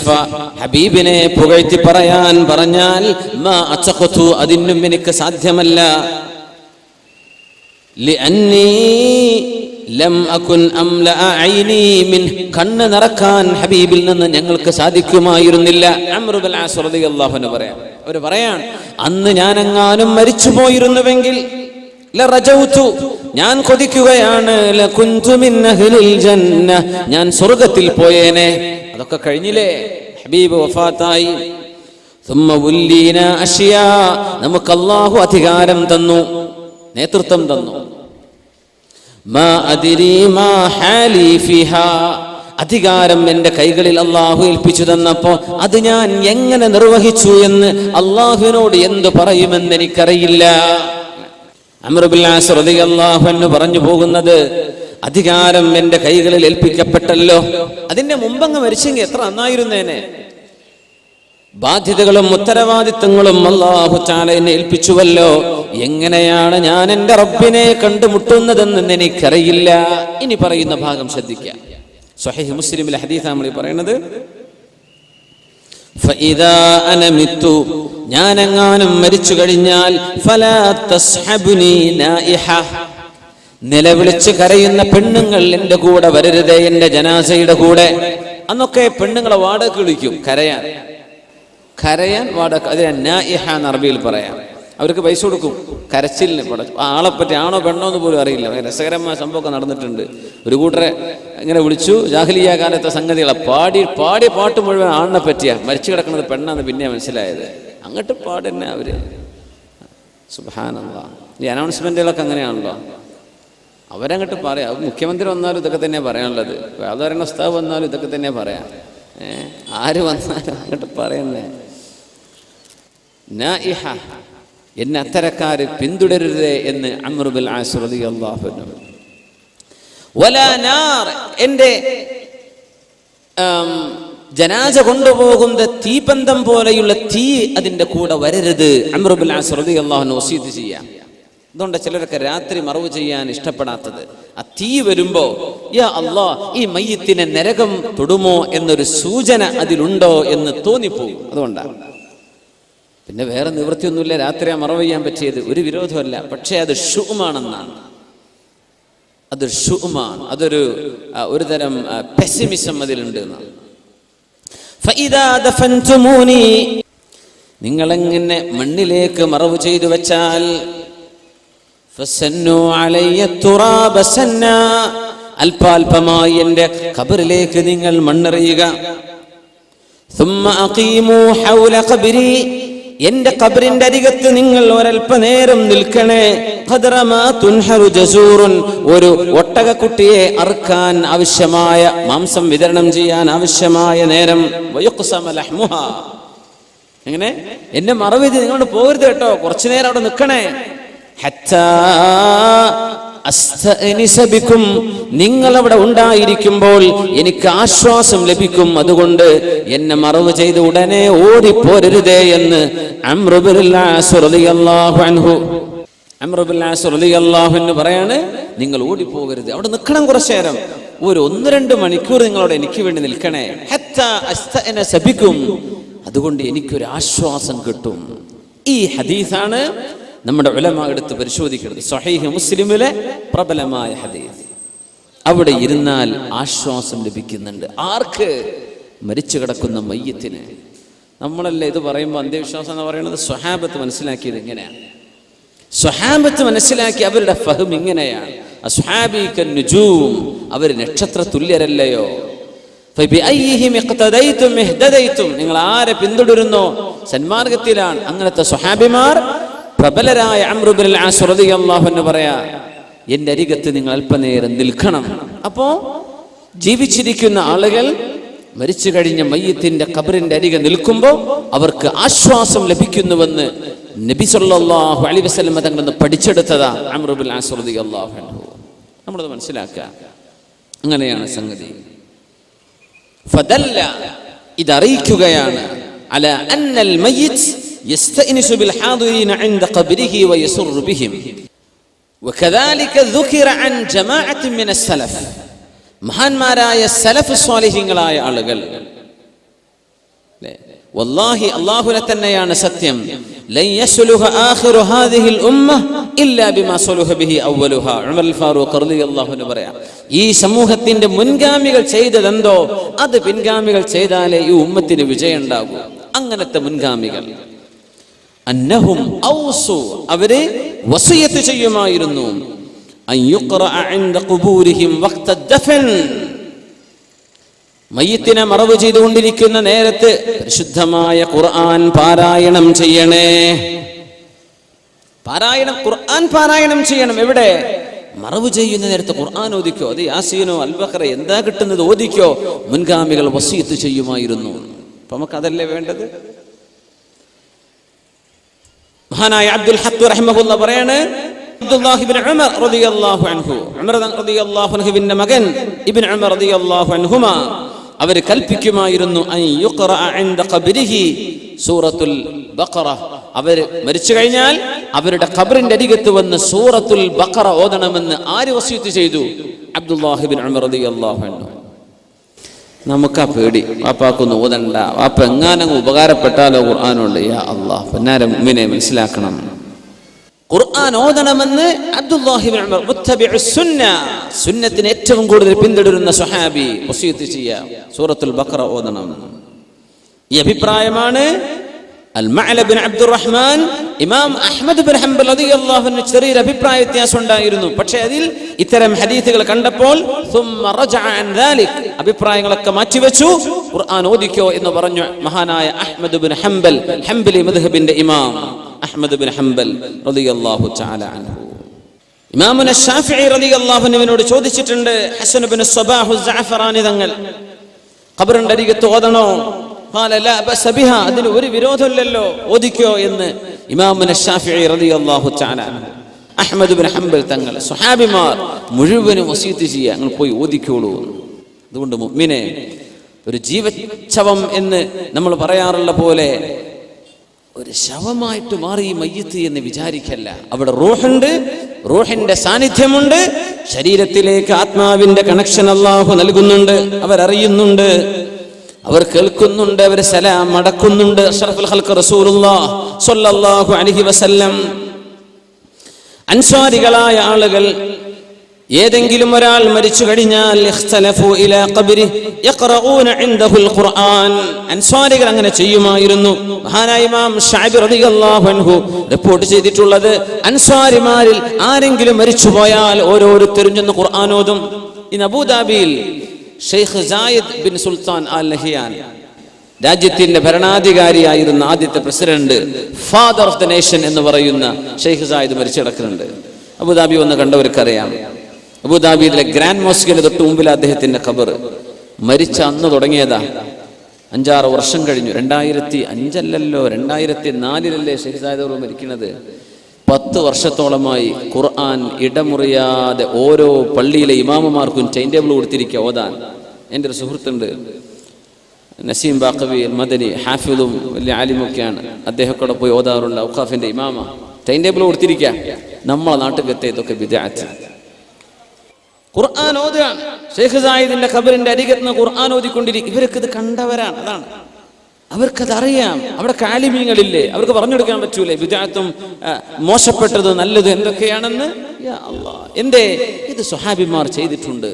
അസിഫ, ഹബീബിനെ പുകഴ്ത്തി പറയാൻ പറഞ്ഞാൽ മാ അച്ചഖതു, അതിനും എനിക്ക് സാധ്യമല്ല. ലിഅന്നി ലം അകുൻ അംലഅ ഐനി മിൻ, കണ്ണ് നിറക്കാൻ ഹബീബിൽ നിന്ന് ഞങ്ങൾക്ക് സാധിക്കുമായിരുന്നില്ല. അംറു ബിൻ ആസ് റളിയല്ലാഹു അൻഹു പറയാം, അവർ പറയാൻ, അന്ന് ഞാനെങ്ങാനും മരിച്ചു പോയിരുന്നുവെങ്കിൽ ലറജൗതു, ഞാൻ കൊതിക്കുകയാണ്, ലകുന്തു മിൻ അഹ്ലിൽ ജന്ന, ഞാൻ സ്വർഗ്ഗത്തിൽ പോയേനെ. അതൊക്കെ കഴിഞ്ഞില്ലേ, ഹബീബ് വഫാത്തായി. ثم ولينا أشياء, നമുക്ക് അല്ലാഹു അധികാരം തന്നു, നേതൃത്വം തന്നു. മാ അദ്രി മാ ഹാലി ഫിഹാ, അധികാരം എൻ്റെ കൈകളിൽ അല്ലാഹു ഏൽപ്പിച്ചു തന്നപ്പോ അത് ഞാൻ എങ്ങനെ നിർവഹിച്ചു എന്ന് അല്ലാഹുവിനോട് എന്ത് പറയുമെന്ന് എനിക്കറിയില്ല. അംറു ബിൻ ആസ് റളിയല്ലാഹു അൻഹു പറഞ്ഞു പോകുന്നത്, അധികാരം എൻ്റെ കൈകളിൽ ഏൽപ്പിക്കപ്പെട്ടല്ലോ, അതിന്റെ മുമ്പങ്ങ് മരിച്ചെങ്കിൽ എത്ര നന്നായിരുന്നേനെ. ബാധ്യതകളും ഉത്തരവാദിത്തങ്ങളും അല്ലാഹു തആല എന്നെ ഏൽപ്പിച്ചുവല്ലോ, എങ്ങനെയാണ് ഞാൻ എൻ്റെ റബ്ബിനെ കണ്ടുമുട്ടുന്നതെന്ന് എനിക്കറിയില്ല. ഇനി പറയുന്ന ഭാഗം ശ്രദ്ധിക്കാം. സ്വഹീഹ് മുസ്ലിമിലെ ഹദീസാണ് നമ്മൾ പറയുന്നത്. ഫഇദാ അന മിത്തു, ഞാനെങ്ങാനും മരിച്ചു കഴിഞ്ഞാൽ ഫലാ തസ്ഹബുനി നായിഹ, നിലവിളിച്ച് കരയുന്ന പെണ്ണുങ്ങൾ എൻ്റെ കൂടെ വരരുതേ, എൻ്റെ ജനാസയുടെ കൂടെ. അന്നൊക്കെ പെണ്ണുങ്ങളെ വാടക വിളിക്കും, കരയാൻ വാടക, അതിനെ നായിഹ എന്ന് അറബിയിൽ പറയാം. അവർക്ക് പൈസ കൊടുക്കും കരച്ചിലിന്. ആളെപ്പറ്റി ആണോ പെണ്ണോ എന്ന് പോലും അറിയില്ല. രസകരമായ സംഭവമൊക്കെ നടന്നിട്ടുണ്ട്. ഒരു കൂട്ടരെ ഇങ്ങനെ വിളിച്ചു, ജാഹിലിയ കാലത്തെ സംഗതികളെ പാടിയ പാട്ട് മുഴുവൻ ആണിനെ പറ്റിയാ, മരിച്ചു കിടക്കുന്നത് പെണ്ണാന്ന് പിന്നെ മനസ്സിലായത്. അങ്ങോട്ട് പാടന്നെ അവര്. സുബ്ഹാനല്ലാഹ്, ഈ അനൗൺസ്മെന്റുകളൊക്കെ അങ്ങനെയാണല്ലോ, അവരങ്ങോട്ട് പറയാം. മുഖ്യമന്ത്രി വന്നാലും ഇതൊക്കെ തന്നെ പറയാനുള്ളത്, സാധാരണ ഉസ്താദ് വന്നാലും ഇതൊക്കെ തന്നെ പറയാം. ആര് വന്നാലും അങ്ങോട്ട് പറയുന്നേ നായിഹ, എന്നെ അത്തരക്കാര് പിന്തുടരരുതേ എന്ന് അംറു ബിൻ ആസ് റളിയല്ലാഹു അൻഹു. വലാ നാർ, എൻ്റെ ജനാസ കൊണ്ടുപോകുന്ന തീപന്തം പോലെയുള്ള തീ അതിൻ്റെ കൂടെ വരരുത്. അംറു ബിൻ ആസ് റളിയല്ലാഹു അൻഹു വസീയത്ത് ചെയ്യാം. അതുകൊണ്ട് ചിലരൊക്കെ രാത്രി മറവ് ചെയ്യാൻ ഇഷ്ടപ്പെടാത്തത്. ആ തീ വരുമ്പോ യാ അല്ലാഹ്, ഈ മയ്യിത്തിനെ നരകം തൊടുമോ എന്നൊരു സൂചന അതിലുണ്ടോ എന്ന് തോന്നിപ്പോകും. അതുകൊണ്ടാണ്. പിന്നെ വേറെ നിവൃത്തിയൊന്നുമില്ല, രാത്രി മറവ് ചെയ്യാൻ പറ്റിയത്, ഒരു വിരോധമല്ല. പക്ഷേ അത് ഷുഅമാണെന്നാണ്, അതൊരു ഷുഅമാണ്, അതൊരു തരം പെസിമിസം അതിലുണ്ട് എന്നാണ്. ഫഇദാ ദഫൻതുമൂനി, നിങ്ങളെങ്ങനെ മണ്ണിലേക്ക് മറവ് ചെയ്തു വെച്ചാൽ, ഫസന്നു അലയ്യ തുറാബ സന്നാ, അല്പാൽപമായി എൻ്റെ ഖബറിലേക്ക് നിങ്ങൾ മണ്ണെറിയുക. ثم أقيموا حول قبري, എൻ്റെ ഖബറിന്റെ അരികത്ത് നിങ്ങൾ ഒരൽപ്പനേരം നിൽക്കണേ. ഖദ്റമാ തുൻഹറു ജസൂറുൻ, ഒരു ഒട്ടകക്കുട്ടിയെ അറുക്കാൻ ആവശ്യമായ മാംസം വിതരണം ചെയ്യാൻ ആവശ്യമായ നേരം. വയുഖ്സമ ലഹ്മുഹാ, എങ്ങനെ എന്നെ മറവ് ചെയ്ത് നിങ്ങളോട് പോകരുത് കേട്ടോ, കുറച്ചു നേരം അവിടെ നിൽക്കണേ. ഹത്താ അസ്തഅനിസ ബിക്കും, നിങ്ങൾ അവിടെ ഉണ്ടായിരിക്കുമ്പോൾ എനിക്ക് ആശ്വാസം ലഭിക്കും. അതുകൊണ്ട് എന്നെ മറവ് ചെയ്ത് ഉടനെ ഓടിപ്പോരരുതേ എന്ന് അംറു ബിൻ ആസ് റളിയല്ലാഹു അൻഹു പറയാണ്. നിങ്ങൾ ഓടിപ്പോകരുത്, അവിടെ നിൽക്കണം കുറച്ചു നേരം, ഒരു 1-2 മണിക്കൂർ നിങ്ങളവിടെ എനിക്ക് വേണ്ടി നിൽക്കണേ. ഹത്താ അസ്തഅനിസ ബിക്കും, അതുകൊണ്ട് എനിക്കൊരു ആശ്വാസം കിട്ടും. ഈ ഹദീസാണ് നമ്മുടെ ഉലമാ എടുത്ത് പരിശോധിക്കുന്നത്. സ്വഹീഹ് മുസ്ലിമിലെ പ്രബലമായ ഹദീസ്. അവിടെ ഇരുന്നാൽ ആശ്വാസം ലഭിക്കുന്നുണ്ട്. ആർക്ക്? മരിച്ചു കിടക്കുന്ന മയ്യത്തിന്. നമ്മളല്ലേ ഇത് പറയുമ്പോൾ അന്ത്യവിശ്വാസം എന്ന് പറയുന്നത് സ്വഹാബത്ത് മനസ്സിലാക്കിയത് ഇങ്ങനെയാണ്. സ്വഹാബത്ത് മനസ്സിലാക്കി അവരുടെ ഫഹം ഇങ്ങനെയാണ്. അസ്ഹാബി കന്നുജൂം, അവർ നക്ഷത്ര തുല്യരല്ലയോ. ഫബിഅയ്യിഹിം ഇഖ്തദൈതും ഇഹ്തദൈതും, നിങ്ങൾ ആരെ പിന്തുടരുന്നോ സന്മാർഗത്തിലാണ്. അങ്ങനത്തെ സ്വഹാബിമാർ പ്രബലരായ അംറു ബിൻ ആസ് റളിയല്ലാഹു അൻഹു പറയാ, എൻ്റെ അരികത്ത് നിങ്ങൾ അല്പനേരം നിൽക്കണം. അപ്പോ ജീവിച്ചിരിക്കുന്ന ആളുകൾ മരിച്ചു കഴിഞ്ഞ മയ്യത്തിന്റെ ഖബറിന്റെ അരികെ നിൽക്കുമ്പോൾ അവർക്ക് ആശ്വാസം ലഭിക്കുന്നുവെന്ന് നബി സല്ലല്ലാഹു അലൈഹി വസല്ലം തങ്ങളിൽ നിന്ന് പഠിച്ചെടുത്തതാ അംറു ബിൻ ആസ് റളിയല്ലാഹു അൻഹു. നമ്മളത് മനസ്സിലാക്കുക. അങ്ങനെയാണ് സംഗതി. ഫദല്ല, ഇതറിയിക്കുകയാണ് അല അന്നൽ മയ്യിത്ത് يستأنس بالحاضرين عند قبره ويسر بهم وكذلك ذكر عن جماعة من السلف. മഹാന്മാരായ സലഫ് സ്വാലിഹീങ്ങളായ ആളുകൾ വല്ലാഹി അല്ലാഹുവിനെ തന്നെയാണ് സത്യം. ലൻ യസ്ലുഹ ആഖിറു ഹാദിഹിൽ ഉമ്മ ഇല്ലാ ബിമാ സലുഹ ബിഹി അവ്വലുഹ. ഉമർ അൽ ഫാറൂഖ് റളിയല്ലാഹു അൻഹു പറയാ, ഈ സമൂഹത്തിന്റെ മുൻഗാമികൾ ചെയ്തതെന്തോ അത് പിൻഗാമികൾ ചെയ്താലേ ഈ ഉമ്മത്തിന് വിജയം ഉണ്ടാകൂ. അങ്ങനത്തെ മുൻഗാമികൾ അന്നഹും ഔസു, അവര് വസിയത്ത് ചെയ്യുമായിരുന്നു, അൻ യുഖറഅ ഇൻദ ഖുബൂരിഹിം വഖ്ത ദഫൻ, മയ്യിത്തിനെ മറവ് ചെയ്തുകൊണ്ടിരിക്കുന്ന നേരത്ത് പരിശുദ്ധമായ ഖുർആൻ പാരായണം ചെയ്യണേ. ഖുർആൻ പാരായണം ചെയ്യണം. എവിടെ? മറവ് ചെയ്യുന്ന നേരത്ത് ഖുർആൻ ഓദിക്കോ. അത് യാസീനോ അൽ ബഖറ എന്താ കിട്ടുന്നത് ഓദിക്കോ. മുൻഗാമികൾ വസിയത്ത് ചെയ്യുമായിരുന്നു. അപ്പൊ നമുക്ക് അതല്ലേ വേണ്ടത്? മഹാനായ അബ്ദുൽ ഹഖ് റഹിമഹുല്ലാഹ് പറയാണ്, അബ്ദുല്ലാഹി ഇബ്നു ഉമർ റളിയല്ലാഹു അൻഹു, ഉമർ റളിയല്ലാഹു അൻഹുവിന്റെ മകൻ ഇബ്നു ഉമർ റളിയല്ലാഹു അൻഹുമാ, അവർ കൽപ്പിക്കുമായിരുന്നു അൻ യുഖറഅ ഇൻദ ഖബ്രിഹി സൂറത്തുൽ ബഖറ. അവർ മരിച്ചു കഴിഞ്ഞാൽ അവരുടെ ഖബറിന്റെ അരികത്ത് വന്ന് സൂറത്തുൽ ബഖറ ഓതണമെന്ന് ആര് വസിയത്ത് ചെയ്തു? അബ്ദുല്ലാഹി ഇബ്നു ഉമർ റളിയല്ലാഹു അൻഹു. നമുക്കാ പേടി, വാപ്പാക്കൊന്ന് ഓതണ്ട, വാപ്പ എങ്ങാനങ്ങ് ഉപകാരപ്പെട്ടാലോ ഖുർആനുണ്ട്. യാ അല്ലാഹ്, പൊന്നാര മുഅ്മിനെ മനസ്സിലാക്കണം, ഖുർആൻ ഓതണമെന്ന് അബ്ദുല്ലാഹി ഇബ്നു ഉമർ മുത്തബിഉസ് സുന്ന, സുന്നത്തിനെ ഏറ്റവും കൂടുതൽ പിന്തുടരുന്ന സ്വഹാബി വസിയത്ത് ചെയ്യാ സൂറത്തുൽ ബഖറ ഓതണം. ഈ അഭിപ്രായമാണ് അൽ മഅല ബിൻ അബ്ദുറഹ്മാൻ ഇമാം അഹ്മദ് ബിൻ ഹംബൽ റളിയല്ലാഹു അൻഹു ചെറിയൊരു അഭിപ്രായ വ്യത്യാസം ഉണ്ടായിരുന്നു. പക്ഷേ അതിൽ ഇത്തരം ഹദീസുകൾ കണ്ടപ്പോൾ സുമ്മ റജഅ അൻ ദാലിക്, അഭിപ്രായങ്ങളൊക്കെ മാറ്റിവെച്ചു, ഖുർആൻ ഓദിക്കോ എന്ന് പറഞ്ഞു മഹാനായ അഹ്മദ് ബിൻ ഹംബൽ, ഹംബലി മദ്ഹബിന്റെ ഇമാം അഹ്മദ് ബിൻ ഹംബൽ റളിയല്ലാഹു തആല അൻഹു. ഇമാമുന ശാഫിഈ റളിയല്ലാഹു അൻഹുവിനോട് ചോദിച്ചിട്ടുണ്ട് ഹസൻ ബിൻ സ്വബാഹു സഅഫറാനി തങ്ങൾ, ഖബറിന്റെ അരികത്ത് ഓതണോ? ഖാല ലാ ബഅസ ബിഹാ, അതിന് ഒരു വിരോധമില്ലല്ലോ, ഓദിക്കോ എന്ന് ഇമാമുന ശാഫിഈ റളിയല്ലാഹു തആല അൻഹു. അഹ്മദ് ബിൻ ഹംബൽ തങ്ങൾ, സ്വഹാബിമാർ മുഴുവനും വസിയത്ത് ചെയ്യുക, നിങ്ങൾ പോയി ഓദിക്കോളൂ. അതുകൊണ്ട് മുഅ്മിനെ, ഒരു ജീവച്ഛവം എന്ന് നമ്മൾ പറയാറുള്ള പോലെ ഒരു ശവമായിട്ട് മാറി മയ്യിത്ത് എന്ന് വിചാരിക്കല്ല. അവിടെ റൂഹുണ്ട്, റൂഹിന്റെ സാന്നിധ്യമുണ്ട്, ശരീരത്തിലേക്ക് ആത്മാവിന്റെ കണക്ഷൻ അല്ലാഹു നൽകുന്നുണ്ട്. അവരറിയുന്നുണ്ട്, അവർ കേൾക്കുന്നുണ്ട്, അവർ സലാം മടക്കുന്നുണ്ട്. അഷ്റഫുൽ ഖൽഖ് റസൂലുള്ളാഹി സ്വല്ലല്ലാഹു അലൈഹി വസല്ലം, അൻസ്വാരികളായ ആളുകൾ ഏതെങ്കിലും ഒരാൾ മരിച്ചു കഴിഞ്ഞാൽ ഇഖ്തലഫു ഇലാ ഖബ്രി യഖറഊന ഇൻദഹുൽ ഖുർആൻ, അൻസ്വാരികൾ അങ്ങനെ ചെയ്യുമായിരുന്നു. മഹാനായ ഇമാം ശഅബി റളിയല്ലാഹു അൻഹു റിപ്പോർട്ട് ചെയ്തിട്ടുള്ളത്, അൻസ്വാരിമാരിൽ ആരെങ്കിലും മരിച്ചു പോയാൽ ഓരോരുത്തരും ചെന്ന് ഖുർആൻ ഓതും. ഇൻ അബൂദാബിയിൽ Sheikh Zayed bin Sultan Al Nahyan, രാജ്യത്തിന്റെ ഭരണാധികാരിയായിരുന്ന ആദ്യത്തെ president, father of the nation എന്ന് പറയുന്ന ഷെയ്ഖ് സായിദ് മരിച്ചു കിടക്കുന്നുണ്ട്. അബുദാബി വന്ന് കണ്ടവർക്കറിയാം. അബുദാബിയിലെ ഗ്രാൻഡ് മോസ്കിന് തൊട്ട് മുമ്പിൽ അദ്ദേഹത്തിന്റെ ഖബർ. മരിച്ച അന്ന് തുടങ്ങിയതാ, 5-6 വർഷം കഴിഞ്ഞു. 2005 2004 ഷെയ്ഖ് സായിദ് മരിക്കുന്നത്. 10 വർഷത്തോളമായി ഖുർആൻ ഇടമുറിയാതെ ഓരോ പള്ളിയിലെ ഇമാമുമാർക്കും ടൈം ടേബിൾ കൊടുത്തിരിക്കുക ഓതാൻ. എൻ്റെ ഒരു സുഹൃത്തുണ്ട്, നസീം ബാഖവി മദനി, ഹാഫിദും വലിയ ആലിമൊക്കെയാണ്. അദ്ദേഹത്തോടെ പോയി ഓതാറുണ്ട്. ഔഖാഫിന്റെ ഇമാമ ടൈം ടേബിൾ കൊടുത്തിരിക്കുക. നമ്മളെ നാട്ടിലെത്തെ ഇതൊക്കെ ബിദ്അത്ത്. ഖുർആൻ ഓതുകയാണ്. ഷെയ്ഖ് സായിദിന്റെ ഖബറിന്റെ അരികത്ത് നിന്ന് ഖുർആൻ ഓതിക്കൊണ്ടിരിക്കും. ഇവർക്ക് ഇത് കണ്ടവരാണ്, അതാണ് അവർക്കത് അറിയാം. അവിടെ ആലിമീങ്ങളില്ലേ, അവർക്ക് പറഞ്ഞു കൊടുക്കാൻ പറ്റൂലേ ബിദ്അത്തും മോശപ്പെട്ടത് നല്ലത് എന്തൊക്കെയാണെന്ന്? യാ അല്ലാഹ്, എന്തേ? ഇത് സ്വഹാബിമാർ ചെയ്തിട്ടുണ്ട്.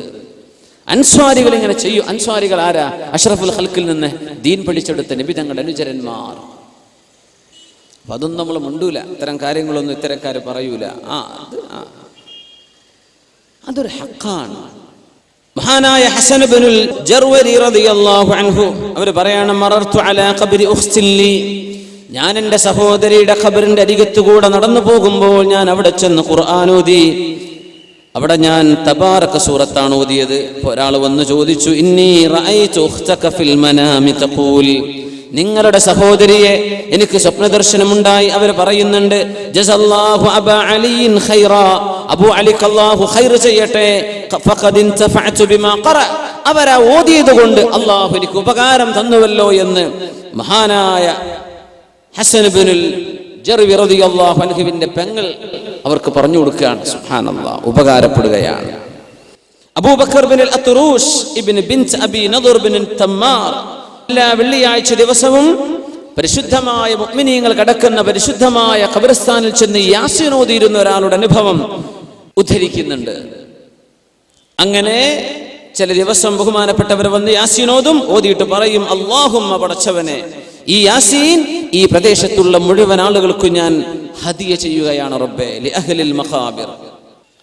അൻസ്വാരികൾ ഇങ്ങനെ ചെയ്യും. അൻസ്വാരികൾ ആരാ? അഷ്റഫുൽ ഖൽഖിൽ നിന്ന് ദീൻ പഠിച്ചെടുത്ത നബി തങ്ങളുടെ അനുചരന്മാർ. അപ്പൊ അതൊന്നും നമ്മൾ മുണ്ടൂല, ഇത്തരം കാര്യങ്ങളൊന്നും ഇത്തരക്കാര് പറയൂല. അതൊരു ഹഖാണ്. മഹാനായ ഹസൻ ഇബ്നുൽ ജർവരി റളിയല്ലാഹു അൻഹു അവർ പറയാണ്, മറർതു അലാ ഖബ്രി ഉഖ്തിൻ ലി, ഞാൻ എൻ്റെ സഹോദരിയുടെ ഖബറിന്റെ അരികത്തുകൂടെ നടന്നു പോകുമ്പോൾ ഞാൻ അവിടെ ചെന്ന് ഖുർആൻ ഓതി. അവിടെ ഞാൻ തബാറക സൂറത്താണ് ഓതിയത്. ഒരാൾ വന്ന് ചോദിച്ചു, ഇന്നി റഅയ്തു ഉഖ്തക ഫിൽ മനാമി തഖൂൽ, നിങ്ങളുടെ സഹോദരിയെ എനിക്ക് സ്വപ്നദർശനമുണ്ടായി. അവർ പറയുന്നുണ്ട്, ജസല്ലാഹു അബാ അലിയിൻ ഖൈറാ, അബൂ അലിക്ക് അല്ലാഹു ഖൈർ ചെയ്യട്ടെ, ഫഖദ് ഇൻതഫഅതു ബിമാ ഖറ, അവരാ ഓതിയത് കൊണ്ട് അല്ലാഹു എനിക്ക് ഉപകാരം തന്നുവല്ലോ എന്ന് മഹാനായ ഹസൻ ഇബ്നുൽ ജർവി റളിയല്ലാഹു അൻഹുവിന്റെ പെങ്ങൾ അവർക്ക് പറഞ്ഞു കൊടുക്കുകയാണ്. സുബ്ഹാനല്ലാഹ്, ഉപകാരപ്പെടുകയാണ്. അബൂബക്കർ ബിൻ അൽ അത്റൂഷ് ഇബ്നു ബിൻത് അബി നദർ ബിൻ തമ്മാർ എല്ലാ വെള്ളിയാഴ്ച ദിവസവും പരിശുദ്ധമായ മുഅ്മിനീങ്ങൾ കടക്കുന്ന പരിശുദ്ധമായ ഖബർസ്ഥാനിൽ ചെന്ന് യാസീൻ ഓതിയിരുന്ന ഒരാളുടെ അനുഭവം ഉദ്ധരിക്കുന്നുണ്ട്. അങ്ങനെ ചില ദിവസം ബഹുമാനപ്പെട്ടവർ വന്ന് യാസീൻ ഓതിയിട്ട് പറയും, അല്ലാഹുമ്മ പടച്ചവനെ, ഈ യാസീൻ ഈ പ്രദേശത്തുള്ള മുഴുവൻ ആളുകൾക്കും ഞാൻ ഹദിയ ചെയ്യുകയാണ് റബ്ബേ ലി അഹ്ലിൽ മഖാബിർ.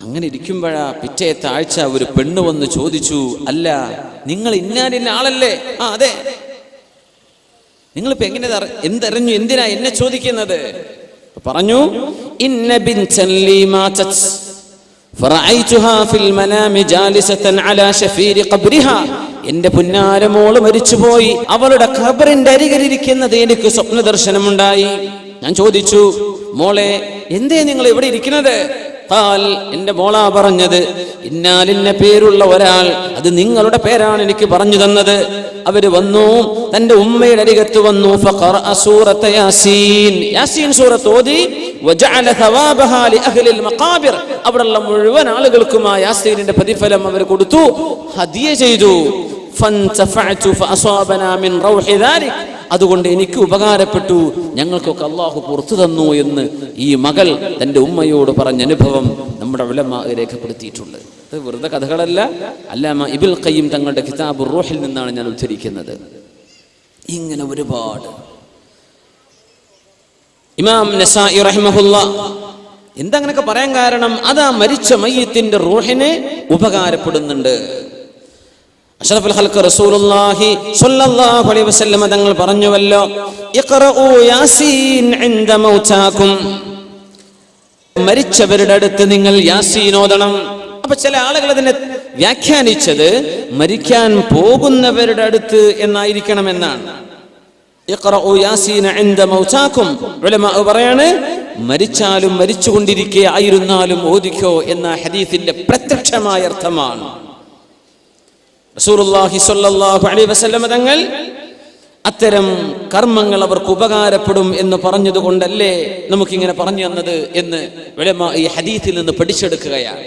അങ്ങനെ ഇരിക്കുമ്പോഴാ പിറ്റേത്തെ ആഴ്ച ഒരു പെണ്ണ് വന്ന് ചോദിച്ചു, അല്ല നിങ്ങൾ ഇന്ന ആളല്ലേ? ആ അതെ. നിങ്ങളിപ്പോ എങ്ങനെ എന്തറിഞ്ഞു, എന്തിനാ എന്നെ ചോദിക്കുന്നത്? പറഞ്ഞു, ഇന്ന ബിൻതൻ ലീ മാതത് ഫറഅയ്തുഹാ ഫിൽ മനാമി ജാലിസതൻ അലാ ശഫീരി ഖബ്രിഹാ. എന്റെ പുന്നാരമോള് മരിച്ചുപോയി, അവളുടെ ഖബറിന്റെ അരികിലിരിക്കുന്നത് എനിക്ക് സ്വപ്ന ദർശനമുണ്ടായി. ഞാൻ ചോദിച്ചു, മോളെ എന്തേ നിങ്ങൾ ഇവിടെ ഇരിക്കുന്നത്? എന്റെ മോളാ പറഞ്ഞത്, ഇന്നാലിന്ന പേരുള്ള ഒരാൾ, അത് നിങ്ങളുടെ പേരാണ് എനിക്ക് പറഞ്ഞു തന്നത്. അവര് വന്നു, തന്റെ ഉമ്മയുടെ അരികത്ത് വന്നു. ഫഖറഅ സൂറത യാസീൻ, യാസീൻ സൂറത്ത് ഓതി. വജഅല തവാബഹാ ലിഅഹ്ലിൽ മഖാബിർ, അവിടെയുള്ള മുഴുവൻ ആളുകൾക്കും ആ യാസീനിന്റെ പ്രതിഫലം അവർ കൊടുത്തു, ഹദിയ ചെയ്തു. ഫൻതഫഅതു ഫഅസാബനാ മിൻ റൗഹി ദാലിക്, അതുകൊണ്ട് എനിക്ക് ഉപകാരപ്പെട്ടു, ഞങ്ങൾക്കൊക്കെ അള്ളാഹു പുറത്തു തന്നു എന്ന് ഈ മകൾ തന്റെ ഉമ്മയോട് പറഞ്ഞ അനുഭവം നമ്മുടെ ഉലമാ രേഖപ്പെടുത്തിയിട്ടുണ്ട്. ഇത് വെറുതെ കഥകളല്ല, അല്ലാമ ഇബ്നുൽ ഖയ്യിം തങ്ങളുടെ കിതാബുർ റൂഹിൽ നിന്നാണ് ഞാൻ ഉദ്ധരിക്കുന്നത്. ഇങ്ങനെ ഒരുപാട്. ഇമാം നസായി റഹിമഹുല്ലാഹ് എന്താ അങ്ങനെയൊക്കെ പറയാൻ കാരണം, അതാ മരിച്ച മയ്യിത്തിന്റെ റൂഹിനെ ഉപകാരപ്പെടുന്നുണ്ട്. അഷ്റഫുൽ ഖൽഖ് റസൂലുള്ളാഹി സ്വല്ലല്ലാഹു അലൈഹി വസല്ലം തങ്ങൾ പറഞ്ഞുവല്ലോ, ഇഖ്റഊ യാസീൻ ഇൻദ മൗതാകും, മരിച്ചവരുടെ അടുത്ത് നിങ്ങൾ യാസീൻ ഓതണം. അപ്പൊ ചില ആളുകൾ അതിനെ വ്യാഖ്യാനിച്ചത് മരിക്കാൻ പോകുന്നവരുടെ അടുത്ത് എന്നായിരിക്കണമെന്നാണ്. ഇഖ്റഊ യാസീൻ ഇൻദ മൗതാകും, ഉലമാ പറയാണ് മരിച്ചാലും മരിച്ചുകൊണ്ടിരിക്കെ ആയിരുന്നാലും ഓദിക്കോ എന്ന ഹദീസിന്റെ പ്രത്യക്ഷമായ അർത്ഥമാണ്. റസൂലുള്ളാഹി സ്വല്ലല്ലാഹു അലൈഹി വസല്ലം തങ്ങൾ അത്തരം കർമ്മങ്ങൾ അവർക്ക് ഉപകാരപ്പെടും എന്ന് പറഞ്ഞതുകൊണ്ടല്ലേ നമുക്കിങ്ങനെ പറഞ്ഞു തന്നത് എന്ന് ഉലമാ ഈ ഹദീസിൽ നിന്ന് പഠിച്ചെടുക്കുകയാണ്.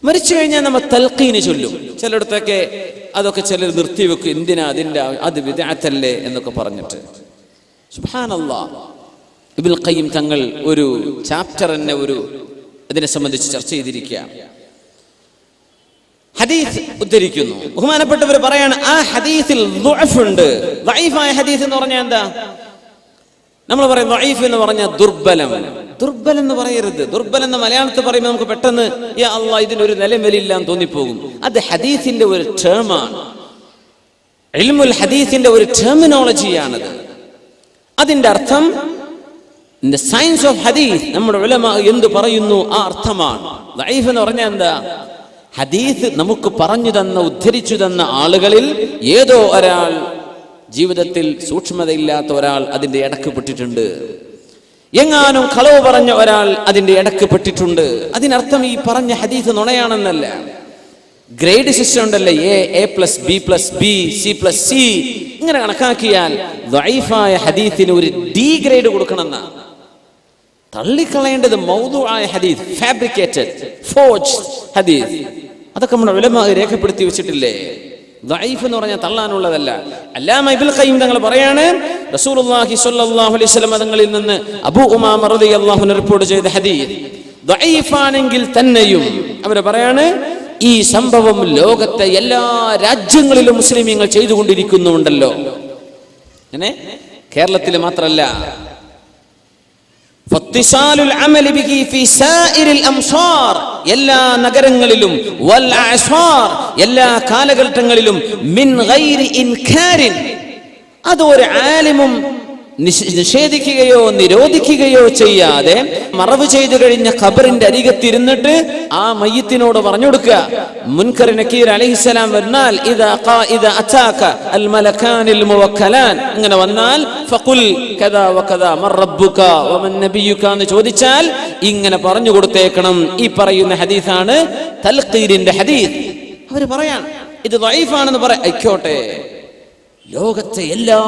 മരിച്ചു കഴിഞ്ഞാൽ നമ്മൾ തൽഖീന് ചൊല്ലും. ചിലയിടത്തൊക്കെ അതൊക്കെ ചിലർ നിർത്തിവെക്കും, എന്തിനാ അതിൻ്റെ അത് ബിദ്അത്തല്ലേ എന്നൊക്കെ പറഞ്ഞിട്ട്. സുബ്ഹാനല്ലാഹ്, ഇബ്നുൽ ഖയ്യിം തങ്ങൾ ഒരു ചാപ്റ്റർ തന്നെ അതിനെ സംബന്ധിച്ച് ചർച്ച ചെയ്തിരിക്കുകയാണ്. ഹദീസ് ഉദ്ധരിക്കുന്നു, ബഹുമാനപ്പെട്ടവർ പറയാണ്, ആ ഹദീസിൽ ദുഅഫ് ഉണ്ട്. ദഈഫായ ഹദീസ് എന്ന് പറഞ്ഞാൽ എന്താ? നമ്മൾ പറയും ദഈഫ് എന്ന് പറഞ്ഞാൽ ദുർബലം. ദുർബലം എന്ന് പറയരുത്. ദുർബലം എന്ന് മലയാളത്തിൽ പറയുമ്പോൾ നമുക്ക് പെട്ടെന്ന് യാ അല്ലാഹ് ഇതിനൊരു നിലവിലില്ല എന്ന് തോന്നിപ്പോകും. അത് ഹദീസിന്റെ ഒരു ടേമാണ്, ഇൽമുൽ ഹദീസിന്റെ ഒരു ടെർമിനോളജിയാണത്. അതിന്റെ അർത്ഥം സയൻസ് ഓഫ് ഹദീസ് നമ്മുടെ ഉലമാ എന്ത് പറയുന്നു ആ അർത്ഥമാണ്. ദഈഫ് എന്ന് പറഞ്ഞാൽ എന്താ? ഹദീസ് നമുക്ക് പറഞ്ഞു തന്ന, ഉദ്ധരിച്ചു തന്ന ആളുകളിൽ ഏതോ ഒരാൾ, ജീവിതത്തിൽ സൂക്ഷ്മതയില്ലാത്ത ഒരാൾ അതിന്റെ ഇടക്ക് പെട്ടിട്ടുണ്ട്. എങ്ങാനും കളവ് പറഞ്ഞ ഒരാൾ അതിന്റെ ഇടക്ക് പെട്ടിട്ടുണ്ട്. അതിനർത്ഥം ഈ പറഞ്ഞ ഹദീസ് നുണയാണെന്നല്ല. ഗ്രേഡ് സിസ്റ്റം ഉണ്ടല്ലേ, A+B+B C+C, ഇങ്ങനെ കണക്കാക്കിയാൽ ദഈഫായ ഹദീസിന് ഒരു D ഗ്രേഡ് കൊടുക്കണമെന്നാ. തള്ളിക്കളയേണ്ടത് മൗദൂആയ ഹദീസ്, ഫാബ്രിക്കേറ്റഡ്, ഫോർജ്ഡ് ഹദീസ്. അതൊക്കെ നമ്മുടെ ഉലമാ രേഖപ്പെടുത്തി വെച്ചിട്ടില്ലേ. ദഈഫ് എന്ന് പറഞ്ഞാൽ തള്ളാനുള്ളതല്ല. അല്ലാമ ഇബ്നുൽ ഖയ്യിം തങ്ങൾ പറയാണ്, റസൂലുള്ളാഹി സ്വല്ലല്ലാഹു അലൈഹി വസല്ലം തങ്ങളിൽ നിന്ന് അബൂ ഉമാമ റളിയല്ലാഹു അൻഹു റിപ്പോർട്ട് ചെയ്ത ഹദീസ് ദഈഫാണെങ്കിൽ തന്നെയും അവർ പറയാണ്, ഈ സംഭവം ലോകത്തെ എല്ലാ രാജ്യങ്ങളിലും മുസ്ലിമീങ്ങൾ ചെയ്തുകൊണ്ടിരിക്കുന്നുണ്ടല്ലോ. അങ്ങനെ കേരളത്തിൽ മാത്രമല്ല, എല്ലാ നഗരങ്ങളിലും എല്ലാ കാലഘട്ടങ്ങളിലും മിൻ ഗൈരി ഇൻകാരിൻ, അത് ഒരു ആലിമും നിഷേധിക്കുകയോ നിരോധിക്കുകയോ ചെയ്യാതെ മറവ് ചെയ്തു കഴിഞ്ഞ ഖബറിന്റെ അരികത്തിരുന്നിട്ട് ആ മയ്യിത്തിനോട് പറഞ്ഞു കൊടുക്കുക, മുൻകർ നക്കീർ അലൈഹിസ്സലാം വന്നാൽ ഇദാ അതാക അൽ മലകാനിൽ മുവക്കലാൻ, അങ്ങനെ വന്നാൽ ഫഖുൽ കദാ വകദാ മർ റബ്ബുക വമൻ നബിയുക എന്ന് ചോദിച്ചാൽ ഇങ്ങനെ പറഞ്ഞു കൊടുത്തേക്കണം. ഈ പറയുന്ന ഹദീസാണ് തൽഖീരിന്റെ ഹദീസ്. അവർ പറയാൻ ഇത് ദഈഫാണെന്ന് പറയാം, ആയിക്കോട്ടെ. ലോകത്തെ എല്ലാ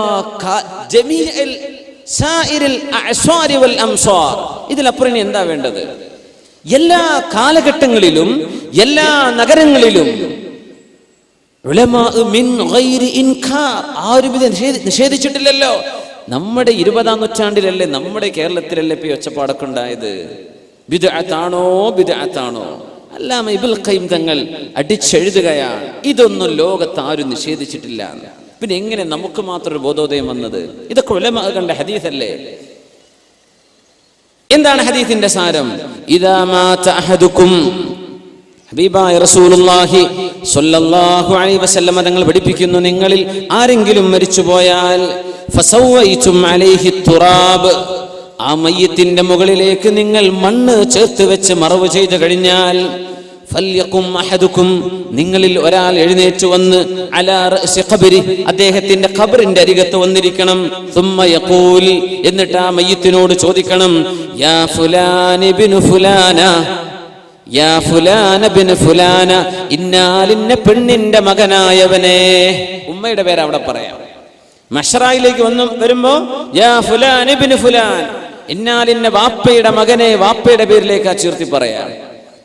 ഇതിലപ്പുറം എന്താ വേണ്ടത്? എല്ലാ കാലഘട്ടങ്ങളിലും എല്ലാ നഗരങ്ങളിലും ഉലമാ മിൻ ഗൈരി ഇൻകാർ, ആരും ഇത് നിഷേധിച്ചിട്ടില്ലല്ലോ. നമ്മുടെ 20-ാം നൂറ്റാണ്ടിലല്ലേ, നമ്മുടെ കേരളത്തിലല്ലേ ഇപ്പൊ ഒച്ചപ്പാടൊക്കെ ഉണ്ടായത്? ബിദ്അത്താണോ ബിദ്അത്താണോ? അല്ലാമ ഇബ്നുൽ ഖയ്യിം തങ്ങൾ അടിച്ചെഴുതുകയാണ്, ഇതൊന്നും ലോകത്ത് ആരും നിഷേധിച്ചിട്ടില്ല. പിന്നെ എങ്ങനെ നമുക്ക് മാത്രം ഒരു ബോധോദയം വന്നത്? ഇതൊക്കെ ഉലമാ കണ്ട ഹദീസല്ലേ? എന്താണ് ഹദീസിന്റെ സാരം? ഇദാ മാത അഹദുക്കും, ഹബീബായ റസൂലുള്ളാഹി സ്വല്ലല്ലാഹു അലൈഹി വസല്ലം തങ്ങൾ പഠിപ്പിക്കുന്നു, നിങ്ങളിൽ ആരെങ്കിലും മരിച്ചുപോയാൽ ഫസവൈതും അലൈഹി തുറാബ്, ആ മയ്യത്തിന്റെ മുകളിലേക്ക് നിങ്ങൾ മണ്ണ് ചേർത്ത് വെച്ച് മറവ് ചെയ്തു കഴിഞ്ഞാൽ ഫൽയഖും അഹദുക്കും, നിങ്ങളിൽ ഒരാൾ എഴുന്നേറ്റ് വന്ന് അലാ റഅസി ഖബ്രി, അദ്ദേഹത്തിന്റെ ഖബറിന്റെ അരികത്ത് വന്നിരിക്കണം. സുമ്മ യഖൂൽ, എന്നിട്ട് ആ മയ്യത്തിനോട് ചോദിക്കണം, യാ ഫുലാൻ ഇബ്നു ഫുലാന, യാ ഫുലാൻ ഇബ്നു ഫുലാന, ഇന്നാലിന്ന പെണ്ണിന്റെ മകനായവനെ. ഉമ്മയുടെ പേര് അവിടെ പറയാം. മഹ്ശറയിലേക്ക് വരുമ്പോ യാ ഫുലാൻ ഇബ്നു ഫുലാൻ, ഇന്നാലിന്ന വാപ്പയുടെ മകനെ, വാപ്പയുടെ പേരിലേക്ക് ആ ചേർത്തി പറയാം.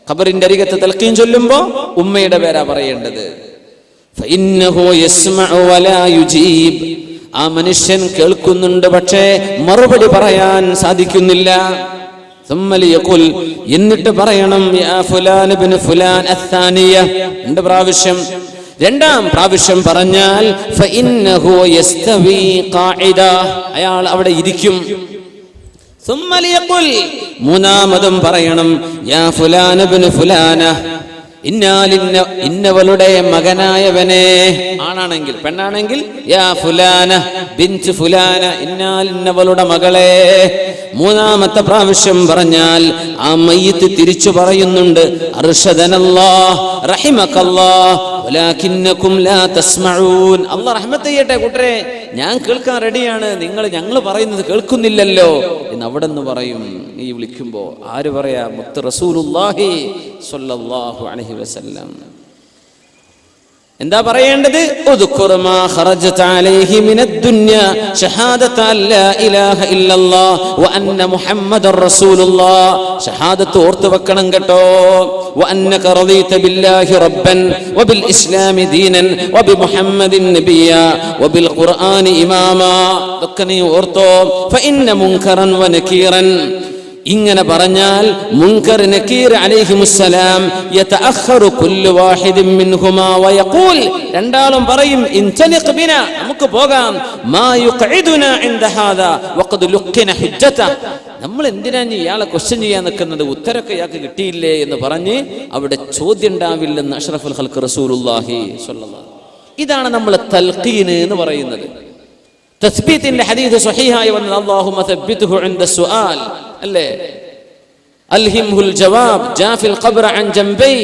ഖബറിന്റെ അരികത്ത് തൽഖീൻ ചൊല്ലുമ്പോ ഉമ്മയുടെ പേരാ പറയേണ്ടത്. ഫഇന്നഹു യസ്മഉ വലാ യുജീബ്, ആ മനുഷ്യൻ കേൾക്കുന്നുണ്ട് പക്ഷേ മറുപടി പറയാൻ സാധിക്കുന്നില്ല. ثم ليقول, എന്നിട്ട് പറയണം, യാ ഫുലാൻ ഇബ്നു ഫുലാൻ അത്ഥാനിയ, രണ്ടാം പ്രാവശ്യം പറഞ്ഞാൽ ഫഇന്നഹു യസ്തവി ഖാഇദ, അയാൾ അവിടെ ഇരിക്കും. ثم ليقول, മൂന്നാമതും പറയണം, യാ ഫുലാൻ ഇബ്നു ഫുലാന, ഇന്നവളുടെ മകനായവനെ. ആണാണെങ്കിൽ, പെണ്ണാണെങ്കിൽ യാ ഫുലാന ബിൻത് ഫുലാന, ഇന്നവളുടെ മകളെ. മൂന്നാമത്തെ പ്രാവശ്യം പറഞ്ഞാൽ ആ മയ്യിത്ത് തിരിച്ചു പറയുന്നുണ്ട്, അർശദനല്ലാഹ് റഹിമകല്ലാഹ് വലാകിന്നകും ലാ തസ്മഊൻ, അല്ലാഹ് റഹ്മത്ത് ചെയ്യട്ടെ കൂട്ടരെ, ഞാൻ കേൾക്കാൻ റെഡിയാണ്, ഞങ്ങൾ പറയുന്നത് കേൾക്കുന്നില്ലല്ലോ എന്ന് അവിടെ നിന്ന് പറയും. ഈ വിളിക്കുമ്പോ ആര് പറയാ? മുത്ത് റസൂലുള്ളാഹി സ്വല്ലല്ലാഹു അലൈഹി വസല്ലം. എന്താ പറയേണ്ടത്? ഉദ്കുർ മാ ഖറജത അലൈഹി മിനദ് ദുനിയ ഷഹാദത അല്ലാ ഇലാഹ ഇല്ലല്ലാഹ് വ അന്ന മുഹമ്മദർ റസൂലുള്ളാഹ്, ഷഹാദത്ത് ഓർത്തു വെക്കണം കേട്ടോ. വ അന്നക റളീത ബില്ലാഹി റബ്ബൻ വ ബിൽ ഇസ്ലാമി ദീനൻ വ ബി മുഹമ്മദിൻ നബിയ വ ബിൽ ഖുർആനി ഇമാമാ, ഇതൊക്കെ നീ ഓർത്തോ. ഫഇന്ന മുൻകറൻ വ നകീറൻ, ഇങ്ങനെ പറഞ്ഞാൽ മുൻകർ നകീർ അലൈഹിമുസ്സലാം യതഅഖറു കുല്ലു വാഹിദിൻ മിൻഹുമാ വയഖൂൽ, രണ്ടാളും പറയും, ഇൻതലിഖ് ബിനാ, നമുക്ക് പോകാം, മാ യുഖഇദുനാ ഇൻദ ഹാദാ വഖദ് ലുഖിന ഹുജ്ജത, നമ്മൾ എന്തിനാ ഇയാളെ ക്വസ്റ്റ്യൻ ചെയ്യാൻ നിൽക്കുന്നത്, ഉത്തരമൊക്കെ ഇയാൾക്ക് കിട്ടിയില്ലേ എന്ന് പറഞ്ഞ് അവിടെ ചോദ്യം ഉണ്ടാവില്ലെന്ന് അഷ്റഫുൽ ഖൽഖ് റസൂലുള്ളാഹി സ്വല്ലല്ലാഹു. ഇതാണ് നമ്മൾ തൽഖീൻ എന്ന് പറയുന്നത്. തസ്ബീത്തിന്റെ ഹദീസ് സ്വഹീഹായി വന്നത്, അല്ലാഹുമ്മ തബ്ബിത്ഹു ഇൻദ സുആൽ, അല്ലേ, അൽഹിംഹുൽ ജവാബ് ജാഫിൽ ഖബ്റ അൻ ജംബൈ.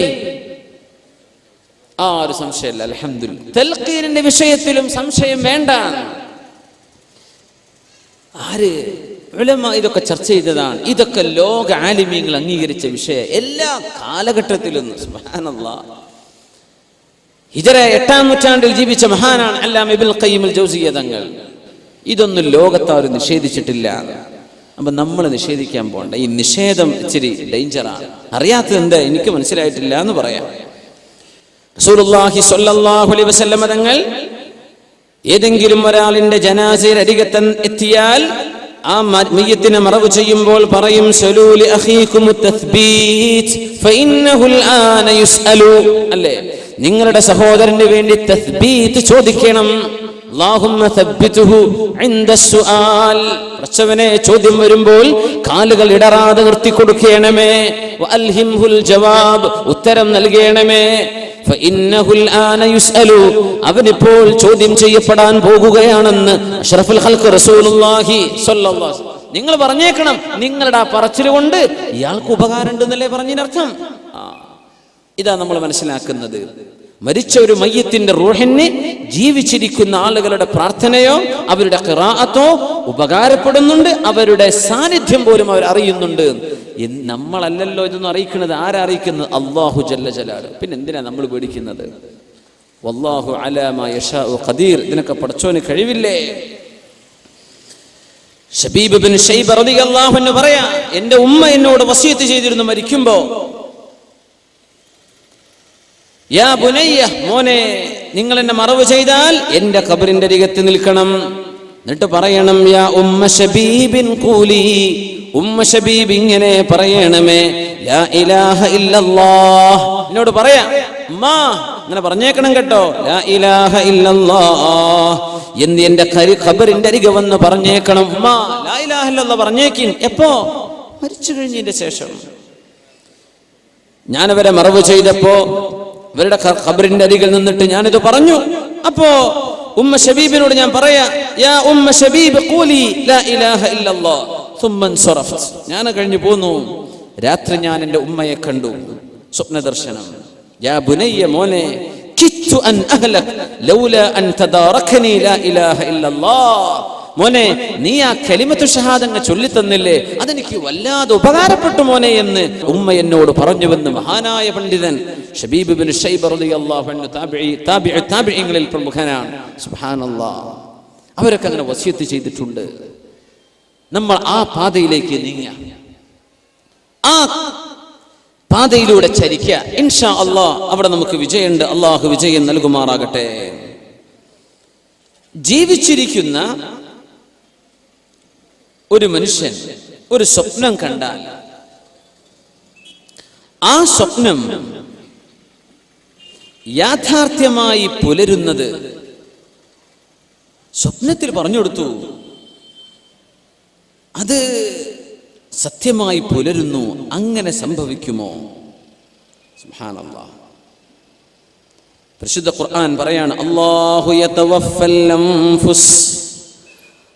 ആ ഒരു സംശയമില്ല, അൽഹംദുലില്ലാഹ്. തൽഖീനിന്റെ വിഷയത്തിലും സംശയം വേണ്ട. ആര്? ഉലമാ ഇതൊക്കെ ചർച്ച ചെയ്തതാണ്. ഇതൊക്കെ ലോക ആലിമീങ്ങൾ അംഗീകരിച്ച വിഷയം എല്ലാ കാലഘട്ടത്തിലും. സുബ്ഹാനല്ലാഹ്. ഹിജറ 8-ാം നൂറ്റാണ്ടിൽ ജീവിച്ച മഹാനാണ് അല്ലാമ ഇബ്നുൽ ഖയ്യിം അൽ ജൗസിയ്യ തങ്ങൾ. ഇതൊന്നും ലോകത്താരും നിഷേധിച്ചിട്ടില്ല. അപ്പൊ നമ്മൾ നിഷേധിക്കാൻ പോകണ്ട. ഈ നിഷേധം ഇച്ചിരി ഡേഞ്ചറാണ്. അറിയാത്തത് എന്താ, എനിക്ക് മനസ്സിലായിട്ടില്ല എന്ന് പറയാം. റസൂലുള്ളാഹി സ്വല്ലല്ലാഹു അലൈഹി വസല്ലം തങ്ങൾ ഏതെങ്കിലും ഒരാളിന്റെ ജനാസയിൽ അരികത്ത് എത്തിയാൽ ആ മയ്യത്തിനെ മറവ് ചെയ്യുമ്പോൾ പറയും, സലൂ ലി അഖീകും തസ്ബീത് ഫഇന്നഹുൽ ആന യുസ്അലു, അല്ലേ, നിങ്ങളുടെ സഹോദരന് വേണ്ടി തസ്ബീത് ചോദിക്കണം. അല്ലാഹുമ്മ തബ്ബിത്ഹു ഇൻദ സുആൽ, പ്രശ്നവനെ ചോദ്യം വരുമ്പോൾ കാലുകൾ ഇടറാതെ നിർത്തി കൊടുക്കണമേ. വഅൽഹിംഹുൽ ജവാബ്, ഉത്തരം നൽകണമേ. ഫഇന്നഹുൽ ആന യുസ്അലു, അവനിപ്പോൾ ചോദ്യം ചെയ്യപ്പെടാൻ പോകുകയാണെന്ന് അഷ്റഫുൽ ഖൽഖ് റസൂലുള്ളാഹി സ്വല്ലല്ലാഹു അലൈഹി വസല്ലം. നിങ്ങൾ പറഞ്ഞേക്കണം, നിങ്ങളുടെ ആ പറച്ചിൽ കൊണ്ട് ഇയാൾക്ക് ഉപകാരം ഉണ്ടെന്നല്ലേ പറഞ്ഞതിനർത്ഥം. ഇതാ നമ്മൾ മനസ്സിലാക്കുന്നത്. മരിച്ച ഒരു മയ്യത്തിന്റെ റൂഹിന് ജീവിച്ചിരിക്കുന്ന ആളുകളുടെ പ്രാർത്ഥനയോ അവരുടെ ഖിറാഅത്തോ ഉപകാരപ്പെടുന്നുണ്ട്, അവരുടെ സാന്നിധ്യം പോലും അവർ അറിയുന്നുണ്ട്. നമ്മളല്ലല്ലോ ഇതൊന്നും അറിയിക്കുന്നത്. ആരറിയിക്കുന്നത്? അല്ലാഹു ജല്ല ജലാലുഹു. പിന്നെ എന്തിനാ നമ്മൾ പേടിക്കുന്നത്? വല്ലാഹു അലാ മാ യശാഉ ഖദീർ. ഇതിനൊക്കെ പടച്ചോന് കഴിവില്ലേ? ശബീബ് ബിൻ ശൈബ റളിയല്ലാഹു അൻഹു പറയാ, എന്റെ ഉമ്മ എന്നോട് വസിയത്ത് ചെയ്തിരുന്നു, മരിക്കുമ്പോ യാ ബുനയ്യ, മോനെ, നിങ്ങൾ എന്നെ മറവ് ചെയ്താൽ എന്റെ ഖബറിന്റെ അരികത്ത് നിൽക്കണം. എന്നിട്ട് പറയണം, യാ ഉമ്മ ശബീബിൻ ഖൂലി, ഉമ്മ ശബീബ് ഇങ്ങനെ പറയണമേ, ലാ ഇലാഹ ഇല്ലല്ലാഹ്. എന്നോട് പറയാ, ഉമ്മ ഇങ്ങനെ പറഞ്ഞേക്കണം കേട്ടോ, ലാ ഇലാഹ ഇല്ലല്ലാഹ് എന്ന് എന്റെ ഖബറിന്റെ അരികെ വന്ന് പറഞ്ഞേക്കണം. ഉമ്മ ലാ ഇലാഹ ഇല്ലല്ലാഹ് പറഞ്ഞേക്കിൻ. എപ്പോ? മരിച്ചു കഴിഞ്ഞതിന്റെ ശേഷം. ഞാനവരെ മറവ് ചെയ്തപ്പോ ഇവരുടെ ഖബറിന്റെ അരികിൽ നിന്നിട്ട് ഞാനിത് പറഞ്ഞു. അപ്പോ ഉമ്മ ശബീബിനോട് ഞാൻ പറയാ, യാ ഉമ്മ ശബീബ് ഖൂലി ലാ ഇലാഹ ഇല്ലല്ലാഹ് സുമ്മ അൻസറഫ്ത്. ഞാൻ കഴിഞ്ഞു പോന്നു. രാത്രി ഞാൻ എൻ്റെ ഉമ്മയെ കണ്ടു, സ്വപ്ന ദർശനം. യാ ബുനയ്യ, മോനെ, കിത്തു അൻ അഹ്ലക് ലൗലാ അൻ തദാറകനി ലാ ഇലാഹ ഇല്ലല്ലാഹ്. മോനെ, നീ ആ കലിമത്തു ഷഹാദങ്ങ് ചൊല്ലിത്തന്നില്ലേ, അതെനിക്ക് വല്ലാതെ ഉപകാരപ്പെട്ടു മോനെ എന്ന് ഉമ്മ എന്നോട് പറഞ്ഞുവെന്ന് മഹാനായ പണ്ഡിതൻ ശബീബ് ഇബ്നു ശൈബ റളിയല്ലാഹു അൻഹു താബിഈങ്ങളിൽ പ്രമുഖനാണ്. സുബ്ഹാനല്ലാഹ്. അവരൊക്കെ അങ്ങനെ വസിയത്ത് ചെയ്തിട്ടുണ്ട്. നമ്മൾ ആ പാതയിലേക്ക് നീങ്ങുക, ആ പാതയിലൂടെ ചരിക്കുക. ഇൻഷാ അല്ലാഹ് അവിടെ നമുക്ക് വിജയമുണ്ട്. അല്ലാഹു വിജയം നൽകുമാറാകട്ടെ. ജീവിച്ചിരിക്കുന്ന ഒരു മനുഷ്യൻ ഒരു സ്വപ്നം കണ്ടാൽ ആ സ്വപ്നം യാഥാർത്ഥ്യമായി പുലരുന്നത് സ്വപ്നത്തിൽ പറഞ്ഞു കൊടുത്തു, അത് സത്യമായി പുലരുന്നു. അങ്ങനെ സംഭവിക്കുമോ? സുബ്ഹാനല്ലാഹ്. പരിശുദ്ധ ഖുർആൻ പറയാണ്, അല്ലാഹു യതവഫൽ അൻഫുസ്,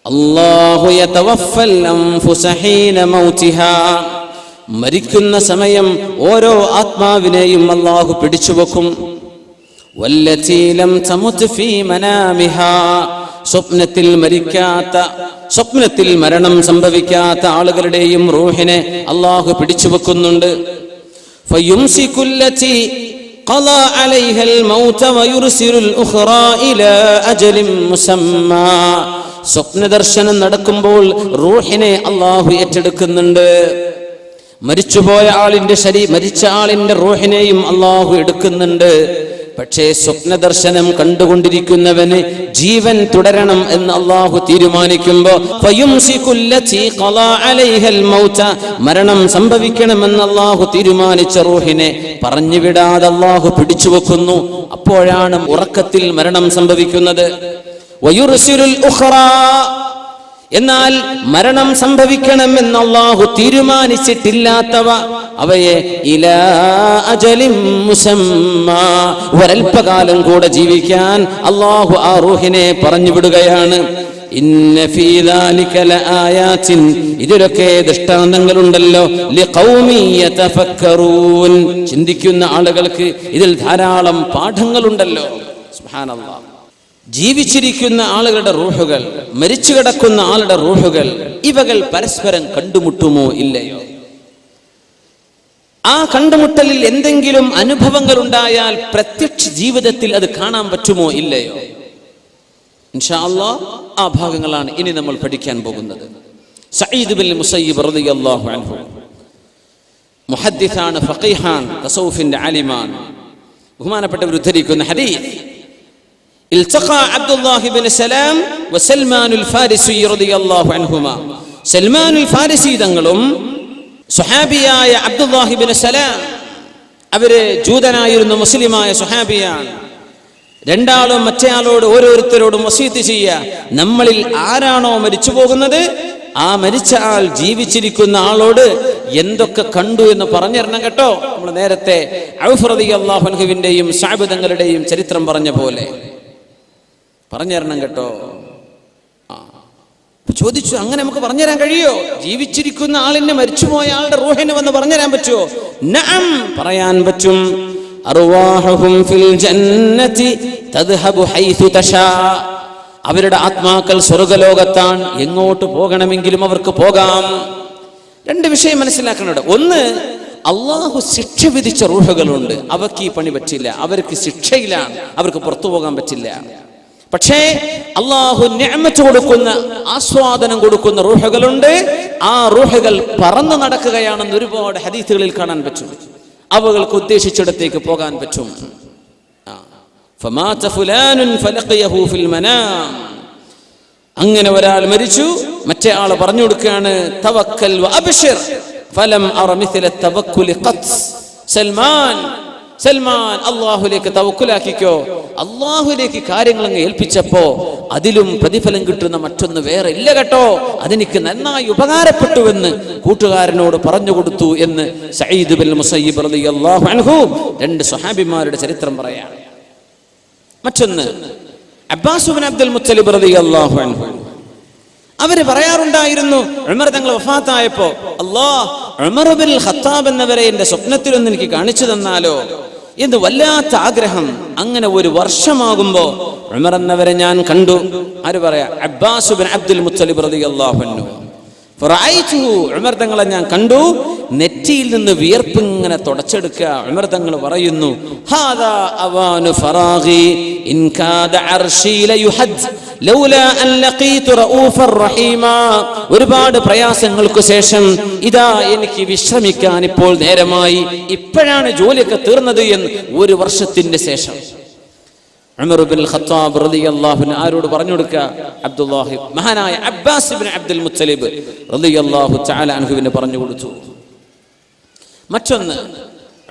അല്ലാഹു യതവഫൽ അൻഫുസ ഹീന മൗതിഹാ. മരിക്കുന്ന സമയം ഓരോ ആത്മാവിനെയും അല്ലാഹു പിടിച്ചുവെക്കും. വല്ലതീ ലം തമുത് ഫീ മനാമിഹാ. സ്വപ്നത്തിൽ മരിക്കാത്ത, സ്വപ്നത്തിൽ മരണം സംഭവിക്കാത്ത ആളുകളുടെയും റൂഹിനെ അല്ലാഹു പിടിച്ചുവെക്കുന്നുണ്ട്. ഫയുംസികുല്ലതി ഖളാ അലൈഹൽ മൗത വയുർസിലുൽ ഉഖ്റാ ഇലാ അജലിൻ മുസമ്മാ. സ്വപ്ന ദർശനം നടക്കുമ്പോൾ റൂഹിനെ അല്ലാഹു ഏറ്റെടുക്കുന്നുണ്ട്. മരിച്ചുപോയ ആളിന്റെ മരിച്ച ആളിന്റെ റൂഹിനെയും അല്ലാഹു എടുക്കുന്നുണ്ട്. പക്ഷേ സ്വപ്ന ദർശനം കണ്ടുകൊണ്ടിരിക്കുന്നവന് ജീവൻ തുടരണം എന്ന് അല്ലാഹു തീരുമാനിക്കുമ്പോ മരണം സംഭവിക്കണമെന്ന് അല്ലാഹു തീരുമാനിച്ച റൂഹിനെ പറഞ്ഞുവിടാതെ അല്ലാഹു പിടിച്ചുവെക്കുന്നു. അപ്പോഴാണ് ഉറക്കത്തിൽ മരണം സംഭവിക്കുന്നത്. വയുർസിലുൽ ഉഖ്റാ. എന്നാൽ മരണം സംഭവിക്കണമെന്ന് അല്ലാഹു തീരുമാനിച്ചിട്ടില്ലാത്തവ അവയെ ഇലാ അജലിൻ മുസമ്മാ, ഒരൽപകാലം കൂടെ ജീവിക്കാൻ അല്ലാഹു ആ റൂഹിനെ പറഞ്ഞു വിടുകയാണ്. ഇന്ന ഫീ ദാലിക ലആയാതിൻ, ഇതിലൊക്കെ ദൃഷ്ടാന്തങ്ങളുണ്ടല്ലോ, ലിഖൗമി യതഫക്കറൂൻ, ചിന്തിക്കുന്ന ആളുകൾക്ക് ഇതിൽ ധാരാളം പാഠങ്ങളുണ്ടല്ലോ. സുബ്ഹാനല്ലാഹ്. ജീവിച്ചിരിക്കുന്ന ആളുകളുടെ റൂഹുകൾ, മരിച്ചു കിടക്കുന്ന ആളുടെ റൂഹുകൾ, ഇവകൾ പരസ്പരം കണ്ടുമുട്ടുമോ ഇല്ലയോ? ആ കണ്ടുമുട്ടലിൽ എന്തെങ്കിലും അനുഭവങ്ങൾ ഉണ്ടായാൽ പ്രത്യക്ഷ ജീവിതത്തിൽ അത് കാണാൻ പറ്റുമോ ഇല്ലയോ? ഇൻഷാ അല്ലാഹ് ആ ഭാഗങ്ങളാണ് ഇനി നമ്മൾ പഠിക്കാൻ പോകുന്നത്. സഈദ് ഇബ്നുൽ മുസയ്യിബ് റളിയല്ലാഹു അൻഹു മുഹദ്ദിസാണ്, ഫഖീഹാൻ, തസൗഫിന്റെ ആലിമാൻ. ബഹുമാനപ്പെട്ടവർ ഉദ്ധരിക്കുന്ന ഹദീസ്, التقى عبد الله بن سلام وسلمان الفارسي رضي الله عنهما. സൽമാൻ ഫാരിസി തങ്ങളും സുഹാബിയായ അബ്ദുല്ലാഹി ബിൻ സലാം, അവര് ജൂതനായിരുന്ന മുസ്ലിമായ സുഹാബിയാണ്. രണ്ടാളും മറ്റേയാളോട് ഓരോരുത്തരോടും വസീയത്ത് ചെയ്യുക, നമ്മളിൽ ആരാണോ മരിച്ചു പോകുന്നത് ആ മരിച്ച ആൾ ജീവിച്ചിരിക്കുന്ന ആളോട് എന്തൊക്കെ കണ്ടു എന്ന് പറഞ്ഞിരണം കേട്ടോ. നമ്മൾ നേരത്തെ ഔഫ് റളിയല്ലാഹു അൻഹുവിന്റെയും സഅബ് തങ്ങളുടെയും ചരിത്രം പറഞ്ഞ പോലെ പറഞ്ഞുതരണം കേട്ടോ. ചോദിച്ചു, അങ്ങനെ നമുക്ക് പറഞ്ഞുതരാൻ കഴിയോ? ജീവിച്ചിരിക്കുന്ന ആളിനെ മരിച്ചുപോയ ആളുടെ റൂഹിനെ വന്ന് പറഞ്ഞുതരാൻ പറ്റുമോ? നഅം, പറയാൻ പറ്റും. അർവാഹുഹും ഫിൽ ജന്നതി തദ്ഹബു ഹൈതു തശാ. അവരുടെ ആത്മാക്കൾ സ്വർഗ്ഗലോകത്താണ്, എങ്ങോട്ട് പോകണമെങ്കിലും അവർക്ക് പോകാം. രണ്ട് വിഷയം മനസ്സിലാക്കണം. ഒന്ന്, അള്ളാഹു ശിക്ഷ വിധിച്ച റൂഹുകളുണ്ട്, അവർക്ക് ഈ പണി പറ്റില്ല, അവർക്ക് ശിക്ഷയിലാണ്, അവർക്ക് പുറത്തു പോകാൻ പറ്റില്ല. പക്ഷേ അള്ളാഹു നിഅമത്ത് കൊടുക്കുന്ന, ആസ്വാദനം കൊടുക്കുന്ന റൂഹുകളുണ്ട്. ആ റൂഹുകൾ പറന്നു നടക്കുകയാണെന്ന് ഒരുപാട് ഹദീസുകളിൽ കാണാൻ പറ്റും. അവകൾക്ക് ഉദ്ദേശിച്ചിടത്തേക്ക് പോകാൻ പറ്റും. ഫമാത ഫുലാനുൻ ഫലഖിയഹു ഫിൽ മനാം. അങ്ങനെ ഒരാൾ മരിച്ചു, മറ്റേ ആൾ പറഞ്ഞു കൊടുക്കുകയാണ് തവക്കൽ വഅബ്ശിർ ഫലം അറ മിസ്ല തവക്കുൽ ഖത്ത്. സൽമാൻ അള്ളാഹുലേക്ക് തവക്കുലാക്കിക്കോ. അള്ളാഹുലേക്ക് കാര്യങ്ങൾ അങ്ങ് ഏൽപ്പിച്ചപ്പോ അതിലും പ്രതിഫലം കിട്ടുന്ന മറ്റൊന്ന് വേറെ ഇല്ല കേട്ടോ, അതെനിക്ക് നന്നായി ഉപകാരപ്പെട്ടുവെന്ന് കൂട്ടുകാരനോട് പറഞ്ഞു കൊടുത്തു എന്ന് സഈദ് ബിൻ മുസയ്യിബ് റളിയല്ലാഹു അൻഹു രണ്ട് സ്വഹാബിമാരുടെ ചരിത്രം പറയാണ്. മറ്റൊന്ന് അബ്ബാസ് ബിൻ അബ്ദുൽ മുത്തലിബ് റളിയല്ലാഹു അൻഹു, അവര് പറയാറുണ്ടായിരുന്നു ഉമർ തങ്ങൾ വഫാത്തായപ്പോ, ഉമർ ബിൻ ഖത്താബ് എന്നവരെ എന്റെ സ്വപ്നത്തിലൊന്ന് എനിക്ക് കാണിച്ചു തന്നാലോ എന്ന് വല്ലാത്ത ആഗ്രഹം. അങ്ങനെ ഒരു വർഷമാകുമ്പോ ഉമർ എന്നവരെ ഞാൻ കണ്ടു. ആര് പറയാ? അബ്ബാസ് ബിൻ അബ്ദുൽ മുത്തലിബ് റളിയല്ലാഹു അൻഹു. ഫറഅയ്തുഹു, ഉമർ തങ്ങളെ ഞാൻ കണ്ടു, നെറ്റിയിൽ നിന്ന് വിയർപ്പ് ഇങ്ങനെ തുടച്ചെടുക്കുക. ഉമർ തങ്ങൾ പറയുന്നു ഹാദാ അവാനു ഫറാഗി ഇൻ കാദ അർശി ലയുഹദ് ലൗലാ അൻ ലഖീതു റഊഫർ റഹീമാ. ഒരുപാട് പ്രയാസങ്ങൾക്ക് ശേഷം ഇതാ എനിക്ക് വിശ്രമിക്കാൻ ഇപ്പോൾ നേരമായി, ഇപ്പോഴാണ് ജോലിയൊക്കെ തീർന്നത് എന്ന് ഒരു വർഷത്തിന്റെ ശേഷം ഉമർ ബിൻ ഖത്താബ് റളിയല്ലാഹു അൻഹു ആരോട് പറഞ്ഞു കൊടുക്കുക? അബ്ദുല്ലാഹി, മഹാനായ അബ്ബാസ് ബിൻ അബ്ദുൽ മുത്തലിബ് റളിയല്ലാഹു തആല അൻഹുവിനെ പറഞ്ഞു കൊടുത്തു. മറ്റൊന്ന്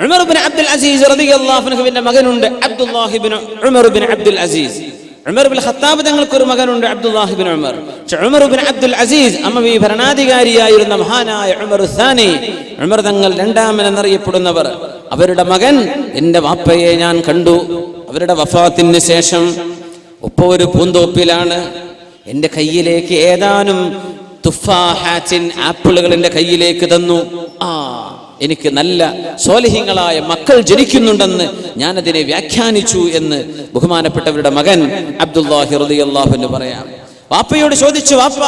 ഉമർ ബിൻ അബ്ദുൽ അസീസ് റളിയല്ലാഹു അൻഹുവിന്റെ മകനുണ്ട് Abdullahi bin Umar bin Abdul Aziz. Umar bin Khattab തങ്ങൾക്ക് ഒരു മകനുണ്ട് Abdullahi bin Umar. Umar bin Abdul Aziz അമവി ഭരണാധികാരിയായിരുന്ന മഹാനായ ഉമർ സാനി, ഉമർ തങ്ങൾ രണ്ടാമൻ എന്നറിയപ്പെടുന്നവർ, അവരുടെ മകൻ എന്റെ വാപ്പയെ ഞാൻ കണ്ടു. അവരുടെ വഫാത്തിന് ശേഷം ഉപ്പ ഒരു പൂന്തോപ്പിലാണ്. എന്റെ കയ്യിലേക്ക് ഏതാനും തുഫാഹാത്തിൻ ആപ്പിളുകൾ എന്റെ കയ്യിലേക്ക് തന്നു. എനിക്ക് നല്ല സ്വാലിഹീങ്ങളായ മക്കൾ ജനിക്കുന്നുണ്ടെന്ന് ഞാനതിനെ വ്യാഖ്യാനിച്ചു എന്ന് ബഹുമാനപ്പെട്ടവരുടെ മകൻ അബ്ദുല്ലാഹി റളിയല്ലാഹു അൻഹു പറയാം. വാപ്പയോട് ചോദിച്ചു, വാപ്പ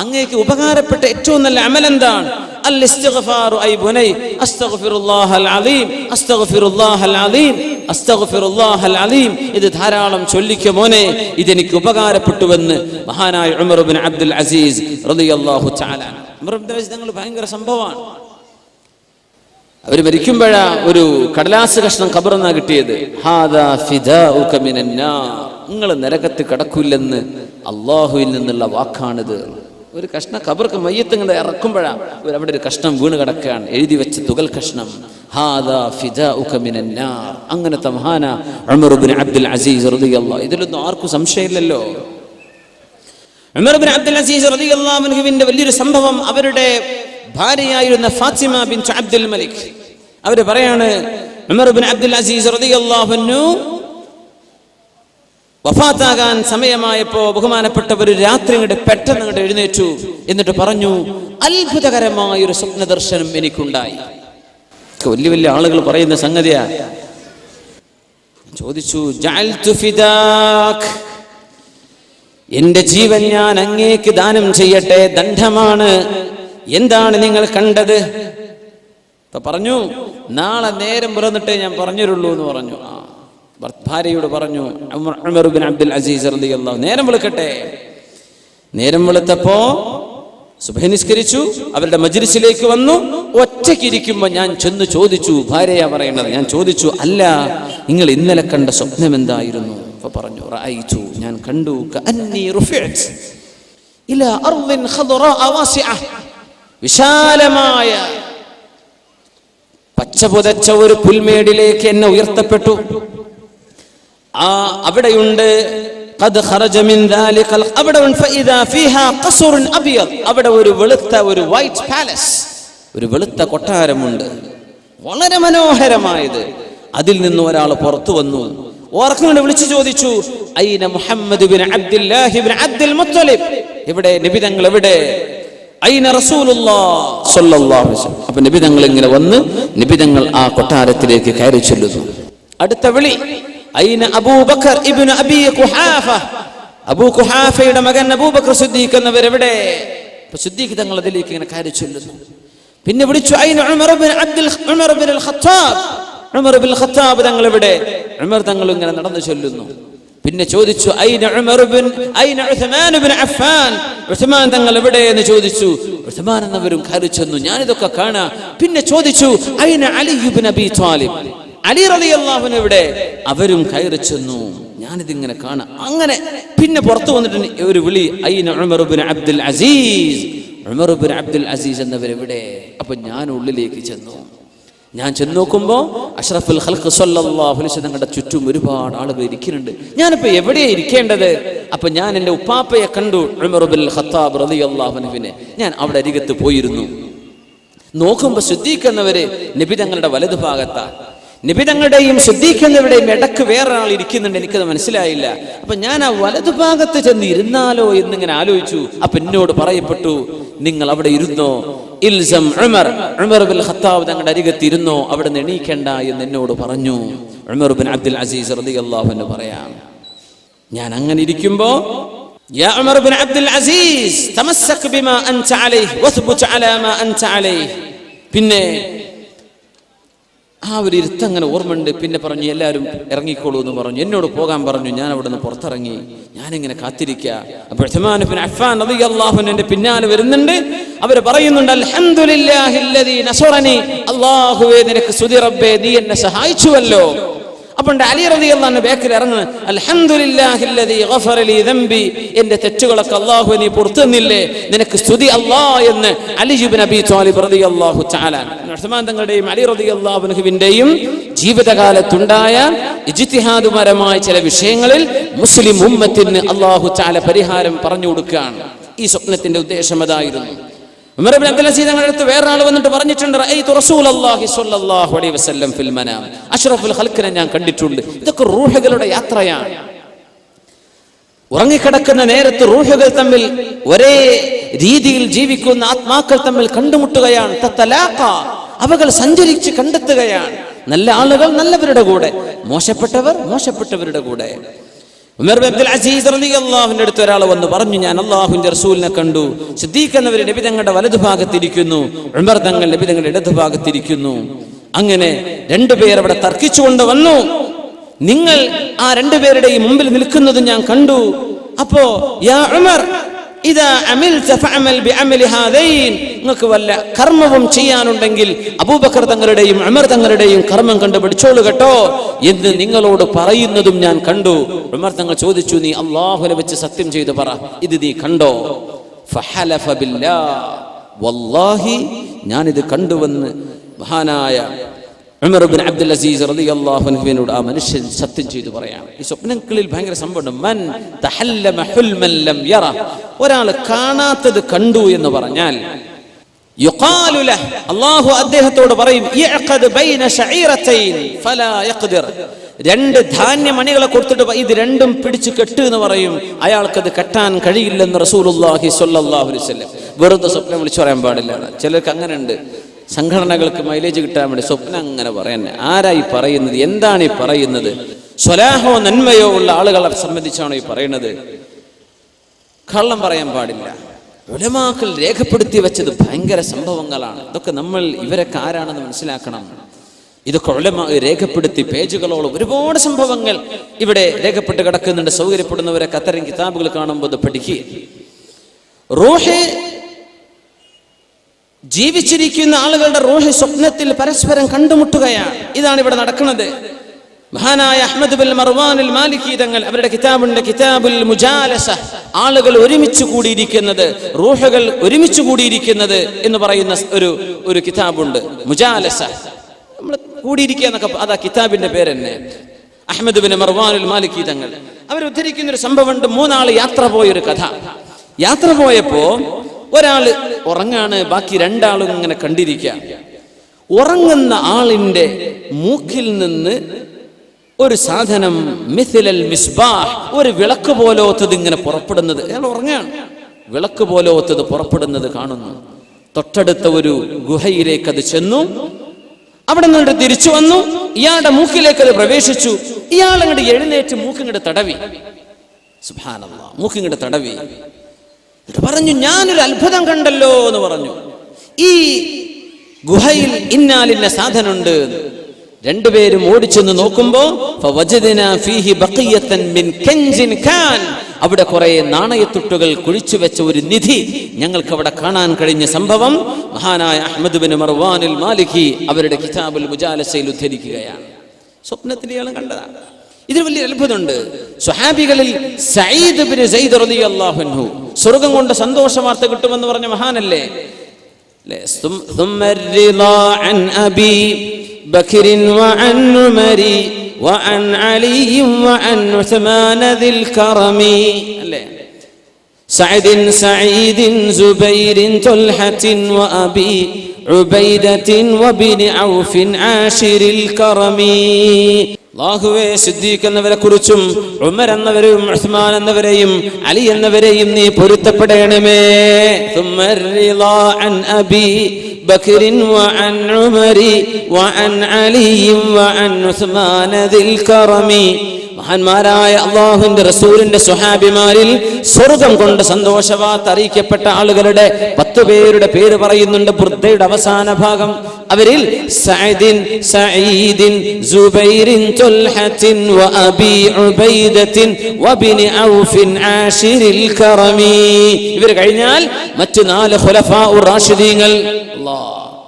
അങ്ങേക്ക് ഉപകാരപ്പെട്ട ഏറ്റവും നല്ല അമൽ എന്താണ്? അൽ ഇസ്തിഗ്ഫാറു ഐ ബുനൈ അസ്തഗ്ഫിറുല്ലാഹൽ അലീം അസ്തഗ്ഫിറുല്ലാഹൽ അലീം അസ്തഗ്ഫിറുല്ലാഹൽ അലീം. ഇത് ധാരാളം ചൊല്ലിക്കോ മോനെ, ഇതെനിക്ക് ഉപകാരപ്പെട്ടുവെന്ന് മഹാനായ ഉമർ ബിൻ അബ്ദുൽ അസീസ് റളിയല്ലാഹു തആല. ഉമർ ബിൻ അസീസ് തങ്ങൾ ഭയങ്കര സംഭവമാണ്. അവർ മരിക്കുമ്പോഴാ ഒരു കടലാസ് കഷ്ണം ഖബറിന്നാ കിട്ടിയത്. ഹാദാ ഫിദാഉക മിനന്നാർ, നിങ്ങൾ നരകത്തിൽ കടക്കില്ലെന്ന് അള്ളാഹുവിൽ നിന്നുള്ള വാക്കാണിത്. ഒരു കഷ്ണം ഖബർക്ക് മയ്യത്ത് ഇങ്ങനെ ഇറക്കുമ്പോഴാ അവിടെ ഒരു കഷ്ണം വീണ് കിടക്കുകയാണ്, എഴുതി വെച്ച തുകൽ കഷ്ണം. ഹാദാ ഫിദാഉക മിനന്നാർ. അങ്ങനത്തെ മഹാന ഉമർ ബിൻ അബ്ദുൽ അസീസ് റളിയല്ലാഹു. ഇതിലൊന്നും ആർക്കും സംശയമില്ലല്ലോ. ഉമർ ബിൻ അബ്ദുൽ അസീസ് റളിയല്ലാഹു അൻഹുവിന്റെ വലിയൊരു സംഭവം, അവരുടെ ഭാര്യയായിരുന്ന ഫാത്തിമ ബിൻത് അബ്ദുൽ മലിക്, അവര് പറയാണ് ഉമർ ബിൻ അബ്ദുൽ അസീസ് റളിയല്ലാഹു അൻഹു വഫാത്താകാൻ സമയമായപ്പോ ബഹുമാനപ്പെട്ടവർ രാത്രി പെട്ടെന്ന് എഴുന്നേറ്റു. എന്നിട്ട് പറഞ്ഞു, അത്ഭുതകരമായൊരു സ്വപ്ന ദർശനം എനിക്കുണ്ടായി. വലിയ വലിയ ആളുകൾ പറയുന്ന സംഗതിയാ. ചോദിച്ചു, ജഅൽതു ഫിദാക്, എന്റെ ജീവൻ ഞാൻ അങ്ങേക്ക് ദാനം ചെയ്യട്ടെ, ദണ്ഡമാണ്. എന്താണ് നിങ്ങൾ കണ്ടത്? ഇപ്പൊ പറഞ്ഞു, നാളെ നേരം പുറന്നിട്ടേ ഞാൻ പറഞ്ഞുള്ളൂ എന്ന് പറഞ്ഞു. ഭാര്യയോട് പറഞ്ഞു ഉമർ ബിൻ അബ്ദുൽ അസീസ് റളിയല്ലാഹു. നേരം വെളുക്കട്ടെ. നേരം വെളുത്തപ്പോ സുബ്ഹി നിസ്കരിച്ചു, അവരുടെ മജ്ലിസിലേക്ക് വന്നു. ഒറ്റയ്ക്കിരിക്കുമ്പോ ഞാൻ ചെന്ന് ചോദിച്ചു, ഭാര്യയാ പറയുന്നത്, ഞാൻ ചോദിച്ചു, അല്ല നിങ്ങൾ ഇന്നലെ കണ്ട സ്വപ്നം എന്തായിരുന്നു? അപ്പൊ പറഞ്ഞു, റഅയ്തു, ഞാൻ കണ്ടു, കഅന്നി റുഫിഅത് ഇലാ അർളിൻ ഖദറാ വാസിഅ, വിശാലമായ പച്ചപുതച്ച ഒരു പുൽമേടിലേക്ക് എന്നെ ഉയർത്തപ്പെട്ടു. അവിടെയുണ്ട് ഖദ് ഖറജ മിൻ ദാലിക അവിടെ ഫഇദാ ഫീഹാ ഖസ്റുൻ അബിയദ്, അവിടെ ഒരു വെളുത്ത ഒരു വൈറ്റ് പാലസ്, ഒരു വെളുത്ത കൊട്ടാരമുണ്ട്, വളരെ മനോഹരമായത്. അതിൽ നിന്ന് ഒരാൾ പുറത്തു വന്നു. ഓർക്കുന്നുണ്ട്, വിളിച്ചു ചോദിച്ചു, ഐന Muhammad bin Abdullahi bin Abdul Muttalib, എവിടെ നബി തങ്ങൾ, എവിടെ? ഐന റസൂലുള്ളാഹ് സ്വല്ലല്ലാഹു അലൈഹി വസല്ലം. അപ്പോൾ നബി തങ്ങൾ ഇങ്ങനെ വന്ന് നബി തങ്ങൾ ആ കൊട്ടാരത്തിലേക്ക് കയറി ചെല്ലുന്നു. അടുത്ത വിളി, ഐന അബൂബക്കർ ഇബ്നു അബീ ഖുഹാഫ, അബൂ ഖുഹാഫയുടെ മകൻ അബൂബക്കർ സിദ്ദീഖ് എന്നവർ എവിടെ? അപ്പോൾ സിദ്ദീഖ് തങ്ങൾ അതിലേക്ക് ഇങ്ങനെ കയറി ചെല്ലുന്നു. പിന്നെ വിളിച്ചു, ഐന ഉമർ ബിൻ അൽ ഖത്താബ്, ഉമർ ബിൻ ഖത്താബ് തങ്ങൾ എവിടെ? ഉമർ തങ്ങൾ ഇങ്ങനെ നടന്നു ചെല്ലുന്നു. പിന്നെ ചോദിച്ചു, ഐന ഉസ്മാൻ ബിൻ അഫ്ഫാൻ, ഉസ്മാൻ തങ്ങൾ എവിടെ എന്ന് ചോദിച്ചു. ഉസ്മാൻ എന്നവരും കയറി ചെന്നു. ഞാനിതൊക്കെ കാണാ. പിന്നെ ചോദിച്ചു, ഐന അലി ഇബ്നു അബീ ത്വാലിബ്, അലി റളിയല്ലാഹു അൻഹു ഇവിടെ അവരും കയറി ചെന്നു. ഞാനിതിങ്ങനെ കാണാം. അങ്ങനെ പിന്നെ പുറത്തു വന്നിട്ട് ഒരു വിളി, ഐന ഉമർ ഇബ്നു അബ്ദുൽ അസീസ്, ഉമർ ഇബ്നു അബ്ദുൽ അസീസ് എന്നവരെവിടെ? അപ്പൊ ഞാൻ ഉള്ളിലേക്ക് ചെന്നു. ഞാൻ ചെന്ന് നോക്കുമ്പോൾ അഷ്റഫുൽ ഖൽഖ് സ്വല്ലല്ലാഹു അലൈഹി വസല്ലം തങ്ങളുടെ ചുറ്റും ഒരുപാട് ആളുകൾ ഇരിക്കുന്നുണ്ട്. ഞാനിപ്പോ എവിടെയാണ് ഇരിക്കേണ്ടത്? അപ്പൊ ഞാൻ എൻ്റെ ഉപ്പാപ്പയെ കണ്ടു, ഉമർ ഇബ്നുൽ ഖത്താബ് റളിയല്ലാഹു അൻഹുവിനെ. ഞാൻ അവിടെ അരികത്ത് പോയിരുന്നു. നോക്കുമ്പോൾ സിദ്ദീഖ് എന്നവര് നബി തങ്ങളുടെ വലതുഭാഗത്താണ്. നബി തങ്ങളുടെയും സിദ്ദീഖ് എന്നവരുടെയും ഇടക്ക് വേറൊരാൾ ഇരിക്കുന്നുണ്ട്. എനിക്കത് മനസ്സിലായില്ല. അപ്പൊ ഞാൻ ആ വലതുഭാഗത്ത് ചെന്ന് ഇരുന്നാലോ എന്നിങ്ങനെ ആലോചിച്ചു. അപ്പൊ എന്നോട് പറയപ്പെട്ടു, നിങ്ങൾ അവിടെ ഇരുന്നോ, ഇൽസം ഉമർ, ഉമർ ഇബ്നുൽ ഖത്താബ് തങ്ങളുടെ അരികത്ത് ഇരുന്നോ, അവിടെ നിന്ന് എണീക്കണ്ട എന്ന് എന്നോട് പറഞ്ഞു. ഉമർ ഇബ്നു അബ്ദുൽ അസീസ് റളിയല്ലാഹു അൻഹു പറയാം, ഞാൻ അങ്ങനെ ഇരിക്കുമ്പോ, യാ ഉമർ ഇബ്നു അബ്ദുൽ അസീസ് തമസ്സക് ബിമാ അൻത അലൈഹി വസ്ബുത് അലാ മാ അൻത അലൈഹി. പിന്നെ ആ ഒരു ഇരുത്തം അങ്ങനെ ഓർമ്മയുണ്ട്. പിന്നെ പറഞ്ഞു, എല്ലാവരും ഇറങ്ങിക്കോളൂ എന്ന് പറഞ്ഞു. എന്നോട് പോകാൻ പറഞ്ഞു. ഞാൻ അവിടെ നിന്ന് പുറത്തിറങ്ങി. ഞാനിങ്ങനെ കാത്തിരിക്കുക. അപ്പോൾ ഉസ്മാൻ ഇബ്നു അഫ്ഫാൻ റളിയല്ലാഹു അൻഹു എൻ്റെ പിന്നാലെ വരുന്നുണ്ട്. അവർ പറയുന്നുണ്ട്, അൽഹംദുലില്ലാഹില്ലദീ നസറനി, അല്ലാഹുവേ നിനക്ക് സ്തുതി റബ്ബേ, നീ എന്നെ സഹായിച്ചുവല്ലോ. അപ്പോൾ അലി റളിയല്ലാഹു അൻഹു ബേക്കിൽ ഇറങ്ങുന്നു, അൽഹംദുലില്ലാഹില്ലദീ ഗഫറ ലീ ദംബി, എൻ്റെ തെറ്റുകളൊക്കെ അല്ലാഹു നീ പുറത്തു തന്നില്ലേ, നിനക്ക് സ്തുതി അല്ലാഹ് എന്ന് അലി ഇബ്നു അബീ ത്വാലിബ് റളിയല്ലാഹു തആല. ഉസ്മാൻ തങ്ങളുടെയും അലി റളിയല്ലാഹു അൻഹുവിന്റെയും ജീവിതകാലത്തുണ്ടായ ഇജ്തിഹാദുപരമായ ചില വിഷയങ്ങളിൽ മുസ്ലിം ഉമ്മത്തിന് അല്ലാഹു തആല പരിഹാരം പറഞ്ഞു കൊടുക്കുകയാണ്. ഈ സ്വപ്നത്തിന്റെ ഉദ്ദേശം അതായിരുന്നു. ഉമർ ഇബ്നു അബ്ദുൽ അസീസ് തങ്ങളുടെ അടുത്ത് വേറൊരാൾ വന്നിട്ട് പറഞ്ഞിട്ടുണ്ട്, റഅയ്തു റസൂലല്ലാഹി സ്വല്ലല്ലാഹു അലൈഹി വസല്ലം ഫിൽ മനാം, അഷ്റഫുൽ ഖൽഖിനെ ഞാൻ കണ്ടിട്ടുണ്ട്. ഇതൊക്കെ റൂഹുകളുടെ യാത്രയാണ്. ഉറങ്ങിക്കിടക്കുന്ന നേരത്ത് റൂഹുകൾ തമ്മിൽ ഒരേ രീതിയിൽ ജീവിക്കുന്ന ആത്മാക്കൾ തമ്മിൽ കണ്ടുമുട്ടുകയാണ്. തതലാഖ, അവകൾ സഞ്ചരിച്ച് കണ്ടെത്തുകയാണ്. നല്ല ആളുകൾ നല്ലവരുടെ കൂടെ, മോശപ്പെട്ടവർ മോശപ്പെട്ടവരുടെ കൂടെ. ഉമർ ഇബ്നു അബ്ദുൽ അസീസ് റളിയല്ലാഹു അൻഹു അടുത്ത് ഒരാൾ വന്ന് പറഞ്ഞു, ഞാൻ അല്ലാഹുവിന്റെ റസൂലിനെ കണ്ടു. സിദ്ദീഖ് എന്നവർ നബി തങ്ങളുടെ വലതുഭാഗത്തിരിക്കുന്നു, ഉമർ തങ്ങൾ നബി തങ്ങളുടെ ഇടതുഭാഗത്തിരിക്കുന്നു. അങ്ങനെ രണ്ടുപേർ അവിടെ തർക്കിച്ചുകൊണ്ട് വന്നു. നിങ്ങൾ ആ രണ്ടുപേരുടെയും മുമ്പിൽ നിൽക്കുന്നത് ഞാൻ കണ്ടു. അപ്പോ യാ ഉമർ ഇദാ അമിൽത ഫഅമൽ ബിഅമലി ഹാദൈൻ, നിങ്ങൾക്ക് വല്ല കർമ്മവും ചെയ്യാനുണ്ടെങ്കിൽ അബൂബക്കർ തങ്ങളുടെയും ഉമർ തങ്ങളുടെയും കർമ്മം കണ്ടുപിടിച്ചോളൂ കേട്ടോ എന്ന് നിങ്ങളോട് പറയുന്നതും ഞാൻ കണ്ടു. ഉമർ തങ്ങൾ ചോദിച്ചു, നീ അല്ലാഹുവിനെ വെച്ച് സത്യം ചെയ്തു പറ, ഇത് നീ കണ്ടോ? ഫഹലഫ ബില്ലാഹ്, വല്ലാഹി ഞാനിത് കണ്ടുവെന്ന് മഹാനായ ഉമർ ഇബ്നു അബ്ദുൽ അസീസ് റളിയല്ലാഹു അൻഹുവിനോട് ആ മനുഷ്യൻ സത്യം ചെയ്തു പറയാണ്. ഈ സ്വപ്നങ്ങളിൽ ഭയങ്കര സംഭവമുണ്ട്. മൻ തഹല്ലമ ഹുൽമൻ ലം യറ, ഒരാൾ കാണാത്തത് കണ്ടു എന്ന് പറഞ്ഞാൽ യുഖാലു ലഹ്, അല്ലാഹു അദ്ദേഹത്തോട് പറയും, യഖദ് ബൈന ശഈറതൈൻ ഫലാ യഖ്ദിർ, രണ്ട് ധാന്യമണികളെ കൊടുത്തിട്ട് ഇത് രണ്ടും പിടിച്ചു കെട്ട് എന്ന് പറയും. അയാൾക്കത് കെട്ടാൻ കഴിയില്ലെന്ന് റസൂലുള്ളാഹി സ്വല്ലല്ലാഹു അലൈഹി വസല്ലം. വെറുതെ സ്വപ്നം വിളിച്ചു പറയാൻ പാടില്ല. ചിലർക്ക് അങ്ങനെ ഉണ്ട്, സംഘടനകൾക്ക് മൈലേജ് കിട്ടാൻ വേണ്ടി സ്വപ്നം അങ്ങനെ പറയാൻ. ആരായി പറയുന്നത്? എന്താണ് ഈ പറയുന്നത്? സ്വലാഹോ നന്മയോ ഉള്ള ആളുകളെ സംബന്ധിച്ചാണോ ഈ പറയുന്നത്? കള്ളം പറയാൻ പാടില്ല. ഉലമാക്കൾ രേഖപ്പെടുത്തി വെച്ചത് ഭയങ്കര സംഭവങ്ങളാണ്. ഇതൊക്കെ നമ്മൾ ഇവരൊക്കെ ആരാണെന്ന് മനസ്സിലാക്കണം. ഇതൊക്കെ ഉലമാ രേഖപ്പെടുത്തി പേജുകളോളം ഒരുപാട് സംഭവങ്ങൾ ഇവിടെ രേഖപ്പെട്ട് കിടക്കുന്നുണ്ട്. സൗകര്യപ്പെടുന്നവരൊക്കെ അത്തരം കിതാബുകൾ കാണുമ്പോൾ ഇത് പഠിക്കുക. റൂഹ്, ജീവിച്ചിരിക്കുന്ന ആളുകളുടെ റൂഹ് സ്വപ്നത്തിൽ പരസ്പരം കണ്ടുമുട്ടുകയാണ്. ഇതാണ് ഇവിടെ നടക്കുന്നത്. മഹാനായ അഹ്മദ് ബിൻ മർവാൻ അൽ മാലിക്കി തങ്ങൾ അവരുടെ കിതാബുണ്ട്, കിതാബുൽ മുജാലസ, ആളുകൾ ഒരുമിച്ച് കൂടിയിരിക്കുന്നത്, റൂഹുകൾ ഒരുമിച്ച് കൂടിയിരിക്കുന്നത് എന്ന് പറയുന്ന ഒരു കിതാബുണ്ട്. മുജാലസ, നമ്മൾ കൂടിയിരിക്കുക എന്നൊക്കെ, അതാ കിതാബിന്റെ പേര് തന്നെ. അഹ്മദ് ബിൻ മർവാൻ അൽ മാലിക്കി തങ്ങൾ അവർ ഉദ്ധരിക്കുന്ന ഒരു സംഭവമുണ്ട്. മൂന്നാള് യാത്ര പോയൊരു കഥ. യാത്ര പോയപ്പോ ഒരാള് ഉറങ്ങാണ്, ബാക്കി രണ്ടാളും ഇങ്ങനെ കണ്ടിരിക്കുക. ഉറങ്ങുന്ന ആളിന്റെ മൂക്കിൽ നിന്ന് ഒരു സാധനം, മിഥിലൽ മിസ്ബാഹ്, ഒരു വിളക്ക് പോലോത്തത് ഇങ്ങനെ പുറപ്പെടുന്നത്. അയാൾ ഉറങ്ങാണ്, വിളക്ക് പോലോത്തത് പുറപ്പെടുന്നത് കാണുന്നു. തൊട്ടടുത്ത ഒരു ഗുഹയിലേക്ക് അത് ചെന്നു. അവിടെ നിന്നിട്ട് തിരിച്ചു വന്നു. ഇയാളുടെ മൂക്കിലേക്ക് അത് പ്രവേശിച്ചു. ഇയാൾ അങ്ങോട്ട് എഴുന്നേറ്റ് മൂക്കിങ്ങോട്ട് തടവി. സുബ്ഹാനല്ലാഹ്, മൂക്കിങ്ങോട്ട് തടവി. പറഞ്ഞു, ഞാനൊരു അത്ഭുതം കണ്ടല്ലോ എന്ന് പറഞ്ഞു. ഈ ഗുഹയിൽ ഇന്നാലിന്ന സാധനമുണ്ട്. രണ്ടുപേരും ഓടിച്ചെന്ന് നോക്കുമ്പോ അവിടെ കുറെ നാണയത്തുട്ടുകൾ കുഴിച്ചു വെച്ച ഒരു നിധി ഞങ്ങൾക്ക് അവിടെ കാണാൻ കഴിഞ്ഞ സംഭവം മഹാനായ അഹ്മദ് ബിൻ മർവാൻ അൽ മാലിക്കി അവരുടെ കിതാബുൽ മുജാലസയിൽ ഉദ്ധരിക്കുകയാണ്. സ്വപ്നത്തിൽ ഇയാൾ കണ്ടതാണ്. ഇതിൽ വലിയ അത്ഭുതമുണ്ട്. സ്വഹാബികളിൽ സഈദ് ഇബ്നു സൈദ് റളിയല്ലാഹു അൻഹു സ്വർഗ്ഗം കൊണ്ട് സന്തോഷ വാർത്ത കിട്ടുമെന്ന് പറഞ്ഞ മഹാനല്ലേ. ثم الرضا عن أبي بكر وعن عمر وعن علي وعن عثمان ذي الكرم سعيد زبير طلحة وأبي عبيدة وبن عوف عاشر الكرم. അല്ലാഹുവേ, സിദ്ദീഖ് എന്നവരെ കുറിച്ചും ഉമർ എന്നവരെയും ഉസ്മാൻ എന്നവരെയും അലി എന്നവരെയും നീ പൊരുത്തപ്പെടണമേ. ثم الرضا عن أبي بكر وعن عمر وعن علي وعن عثمان ذي الكرم. മഹാന്മാരായ അല്ലാഹുവിന്റെ റസൂലിന്റെ സ്വഹാബിമാരിൽ സ്വർഗ്ഗം കൊണ്ട് സന്തോഷവാർത്ത അറിയിക്കപ്പെട്ട ആളുകളുടെ 10 പേരുടെ പേര് പറയുന്നുണ്ട് ബുർദയുടെ അവസാന ഭാഗം. അവരിൽ സഈദിൻ സുബൈറിൻ തുൽഹത്തിൻ വഅബി ഉബൈദത്തിൻ വബിനി ഔഫിൻ ആശിരിൽ കറമി. ഇവർ കഴിഞ്ഞാൽ മറ്റു 4 ഖുലഫാഉർ റാഷിദീങ്ങൾ.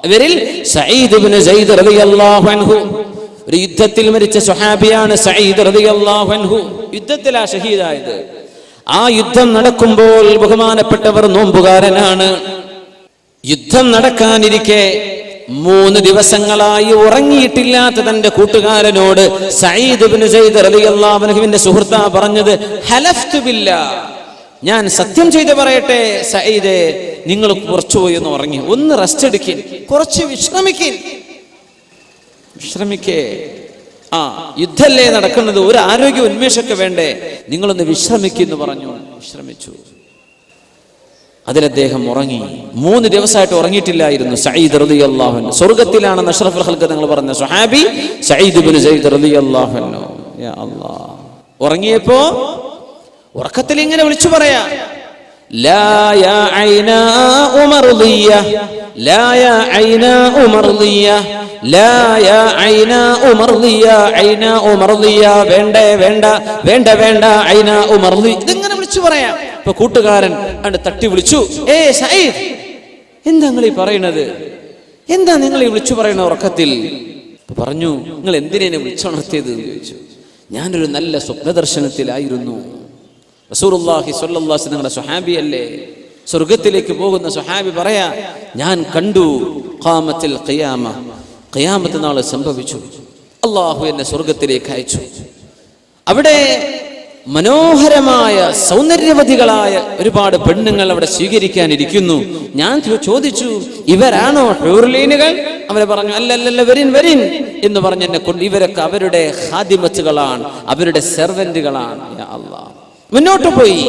ഇവരിൽ സഈദ് ഇബ്നു സൈദ് റളിയല്ലാഹു അൻഹു ഒരു യുദ്ധത്തിൽ മരിച്ച സ്വഹാബിയാണ് സഈദ് റളിയല്ലാഹു അൻഹു. യുദ്ധത്തിലാ ഷഹീദായത്. ആ യുദ്ധം നടക്കുമ്പോൾ ബഹുമാനപ്പെട്ടവർ നോമ്പുകാരനാണ്. യുദ്ധം നടക്കാനിരിക്കെ 3 ദിവസങ്ങളായി ഉറങ്ങിയിട്ടില്ലാത്ത തന്റെ കൂട്ടുകാരനോട് സഈദ് ഇബ്നു സൈദ് റളിയല്ലാഹു അൻഹുവിന്റെ സുഹൃത്താ പറഞ്ഞത്, ഹലഫ്തു ബില്ലാഹ്, ഞാൻ സത്യം ചെയ്ത് പറയട്ടെ സഈദേ, നിങ്ങൾ കുറച്ചുപോയി ഒന്ന് ഉറങ്ങി, ഒന്ന് റെസ്റ്റ് എടുക്കിൻ, കുറച്ച് വിശ്രമിക്കേ. യുദ്ധല്ലേ നടക്കുന്നത്, ഒരു ആരോഗ്യ ഉന്മേഷമൊക്കെ വേണ്ടേ, നിങ്ങളൊന്ന് വിശ്രമിക്കുന്നു പറഞ്ഞു. വിശ്രമിച്ചു. അതിലദ്ദേഹം ഉറങ്ങി. 3 ദിവസമായിട്ട് ഉറങ്ങിയിട്ടില്ലായിരുന്നു സഈദ് റളിയല്ലാഹു അൻഹു. സ്വർഗ്ഗത്തിലാണെന്ന് അഷ്റഫുൽ ഖൽഖ് തങ്ങൾ പറഞ്ഞ സ്വഹാബി സഈദ് ഇബ്നു സൈദ് റളിയല്ലാഹു അൻഹു. യാ അല്ലാഹ്, ഉറങ്ങിയപ്പോ ഉറക്കത്തിൽ ഇങ്ങനെ വിളിച്ചു പറയാ, ലാ യാ ഐനാ ഉമർദിയ, ലാ യാ ഐനാ ഉമർദിയ, ലാ യാ ഐനാ ഉമർദിയ, ഐനാ ഉമർദിയ, വേണ്ടേ വേണ്ട, വേണ്ട വേണ്ട, ഐനാ ഉമർദി. ഇതിങ്ങനെ വിളിച്ചു പറയാം. ഇപ്പൊ കൂട്ടുകാരൻ അണ്ട് തട്ടി വിളിച്ചു, ഏ സഈദ്, എന്താ നിങ്ങൾ ഈ പറയണത്? എന്താ നിങ്ങൾ ഈ വിളിച്ചു പറയണ ഉറക്കത്തിൽ? പറഞ്ഞു, നിങ്ങൾ എന്തിനെ വിളിച്ചുണർത്തിയത് എന്ന് ചോദിച്ചു. ഞാനൊരു നല്ല സ്വപ്നദർശനത്തിലായിരുന്നു. റസൂലുള്ളാഹി സ്വല്ലല്ലാഹു അലൈഹി വസല്ലം നിങ്ങളുടെ സ്വഹാബിയല്ലേ, സ്വർഗത്തിലേക്ക് പോകുന്ന സ്വഹാബി പറയാ, ഞാൻ കണ്ടു ഖാമത്തിൽ ഖിയാമ, ഖിയാമത്ത് നാൾ സംഭവിച്ചു, അല്ലാഹു എന്നെ സ്വർഗത്തിലേക്ക് അയച്ചു. അവിടെ മനോഹരമായ സൗന്ദര്യവതികളായ ഒരുപാട് പെണ്ണുങ്ങൾ അവിടെ സ്വീകരിക്കാനിരിക്കുന്നു. ഞാൻ ചോദിച്ചു, ഇവരാണോ ഹൂറുലീനുകൾ? അവരെ പറഞ്ഞു, അല്ലല്ല, വരിൻ എന്ന് പറഞ്ഞ് എന്നെ കൊണ്ട്, ഇവരൊക്കെ അവരുടെ ഖാദിമത്തുകളാണ്, അവരുടെ സെർവന്റുകളാണ്. യാ അല്ലാഹ്, മുന്നോട്ട് പോയി.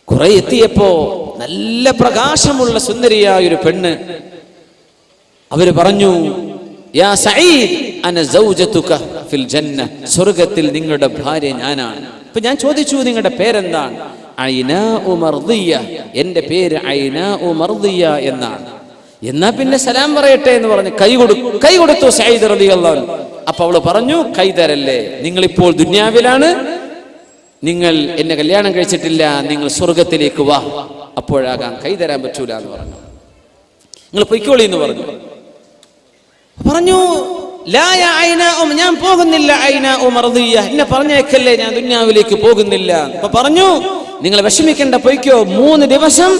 കുറെ എത്തിയപ്പോ നല്ല പ്രകാശമുള്ള സുന്ദരിയായ ഒരു പെണ്ണ്. അവര് പറഞ്ഞു, യാ സഈദ്, അന സൗജതുക ഫിൽ ജന്ന, സ്വർഗ്ഗത്തിൽ നിങ്ങളുടെ ഭാര്യ ഞാനാണ്. അപ്പൊ ഞാൻ ചോദിച്ചു, നിങ്ങളുടെ പേരെന്താണ്? ഐനാ ഉമർദിയ, എന്റെ പേര് ഐനാ ഉമർദിയ എന്നാണ്. എന്നാ പിന്നെ സലാം പറയട്ടെ എന്ന് പറഞ്ഞു കൈ കൊടുത്തു സഈദ് റളിയല്ലാഹു അൻഹു. അപ്പൊ അവള് പറഞ്ഞു, കൈ തരല്ലേ, നിങ്ങളിപ്പോൾ ദുനിയാവിലാണ്, നിങ്ങൾ എന്നെ കല്യാണം കഴിച്ചിട്ടില്ല, നിങ്ങൾ സ്വർഗത്തിലേക്ക് വാ, അപ്പോഴാകാം കൈ തരാൻ പറ്റൂല എന്ന് പറഞ്ഞു. നിങ്ങൾ പൊയ്ക്കോളി എന്ന് പറഞ്ഞു. ലാ യാ ഐനാ, ഞാൻ പോകുന്നില്ല, ഐനാ ഉമർദിയ, എന്നെ പറഞ്ഞേക്കല്ലേ, ഞാൻ ദുനിയാവിലേക്ക് പോകുന്നില്ല. അപ്പൊ പറഞ്ഞു, നിങ്ങൾ വിഷമിക്കേണ്ട, പൊയ്ക്കോ, 3 ദിവസം